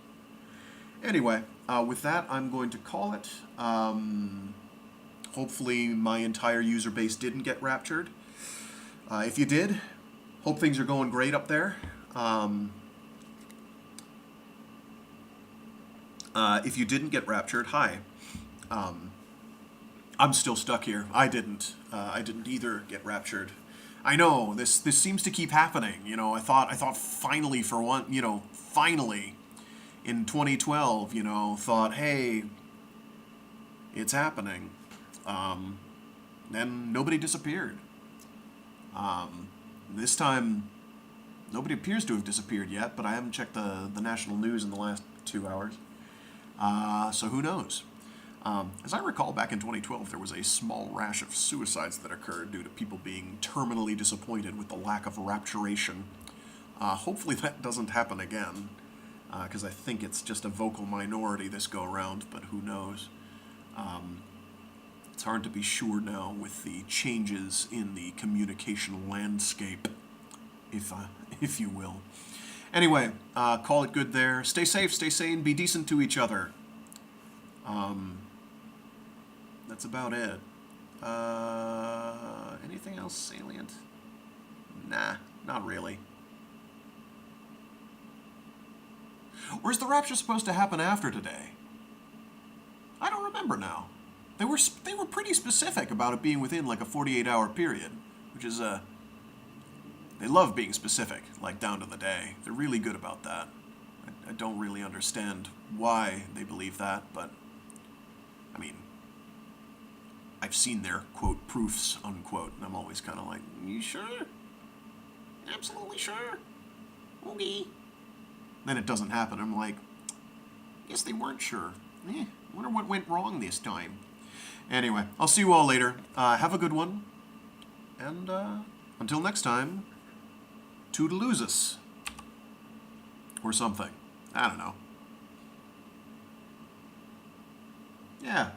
S1: Anyway, with that, I'm going to call it. Hopefully my entire user base didn't get raptured. If you did, hope things are going great up there. If you didn't get raptured, hi. I'm still stuck here. I didn't either get raptured. I know this seems to keep happening. I thought finally for one, finally in 2012, thought, hey, it's happening. Then nobody disappeared. This time, nobody appears to have disappeared yet, but I haven't checked the national news in the last 2 hours. So who knows? As I recall, back in 2012, there was a small rash of suicides that occurred due to people being terminally disappointed with the lack of rapturation. Hopefully that doesn't happen again, because I think it's just a vocal minority this go-around, but who knows? It's hard to be sure now with the changes in the communication landscape, if you will. Anyway, call it good there. Stay safe, stay sane, be decent to each other. That's about it. Anything else salient? Nah, not really. Or is the rapture supposed to happen after today? I don't remember now. They were pretty specific about it being within like a 48-hour period, which is they love being specific, like down to the day. They're really good about that. I don't really understand why they believe that, but I mean, I've seen their, quote, proofs, unquote, and I'm always kind of like, you sure? Absolutely sure? Okay. Then it doesn't happen. I'm like, guess they weren't sure. Wonder what went wrong this time. Anyway, I'll see you all later. Have a good one. And until next time, toodaloozus. Or something. I don't know. Yeah.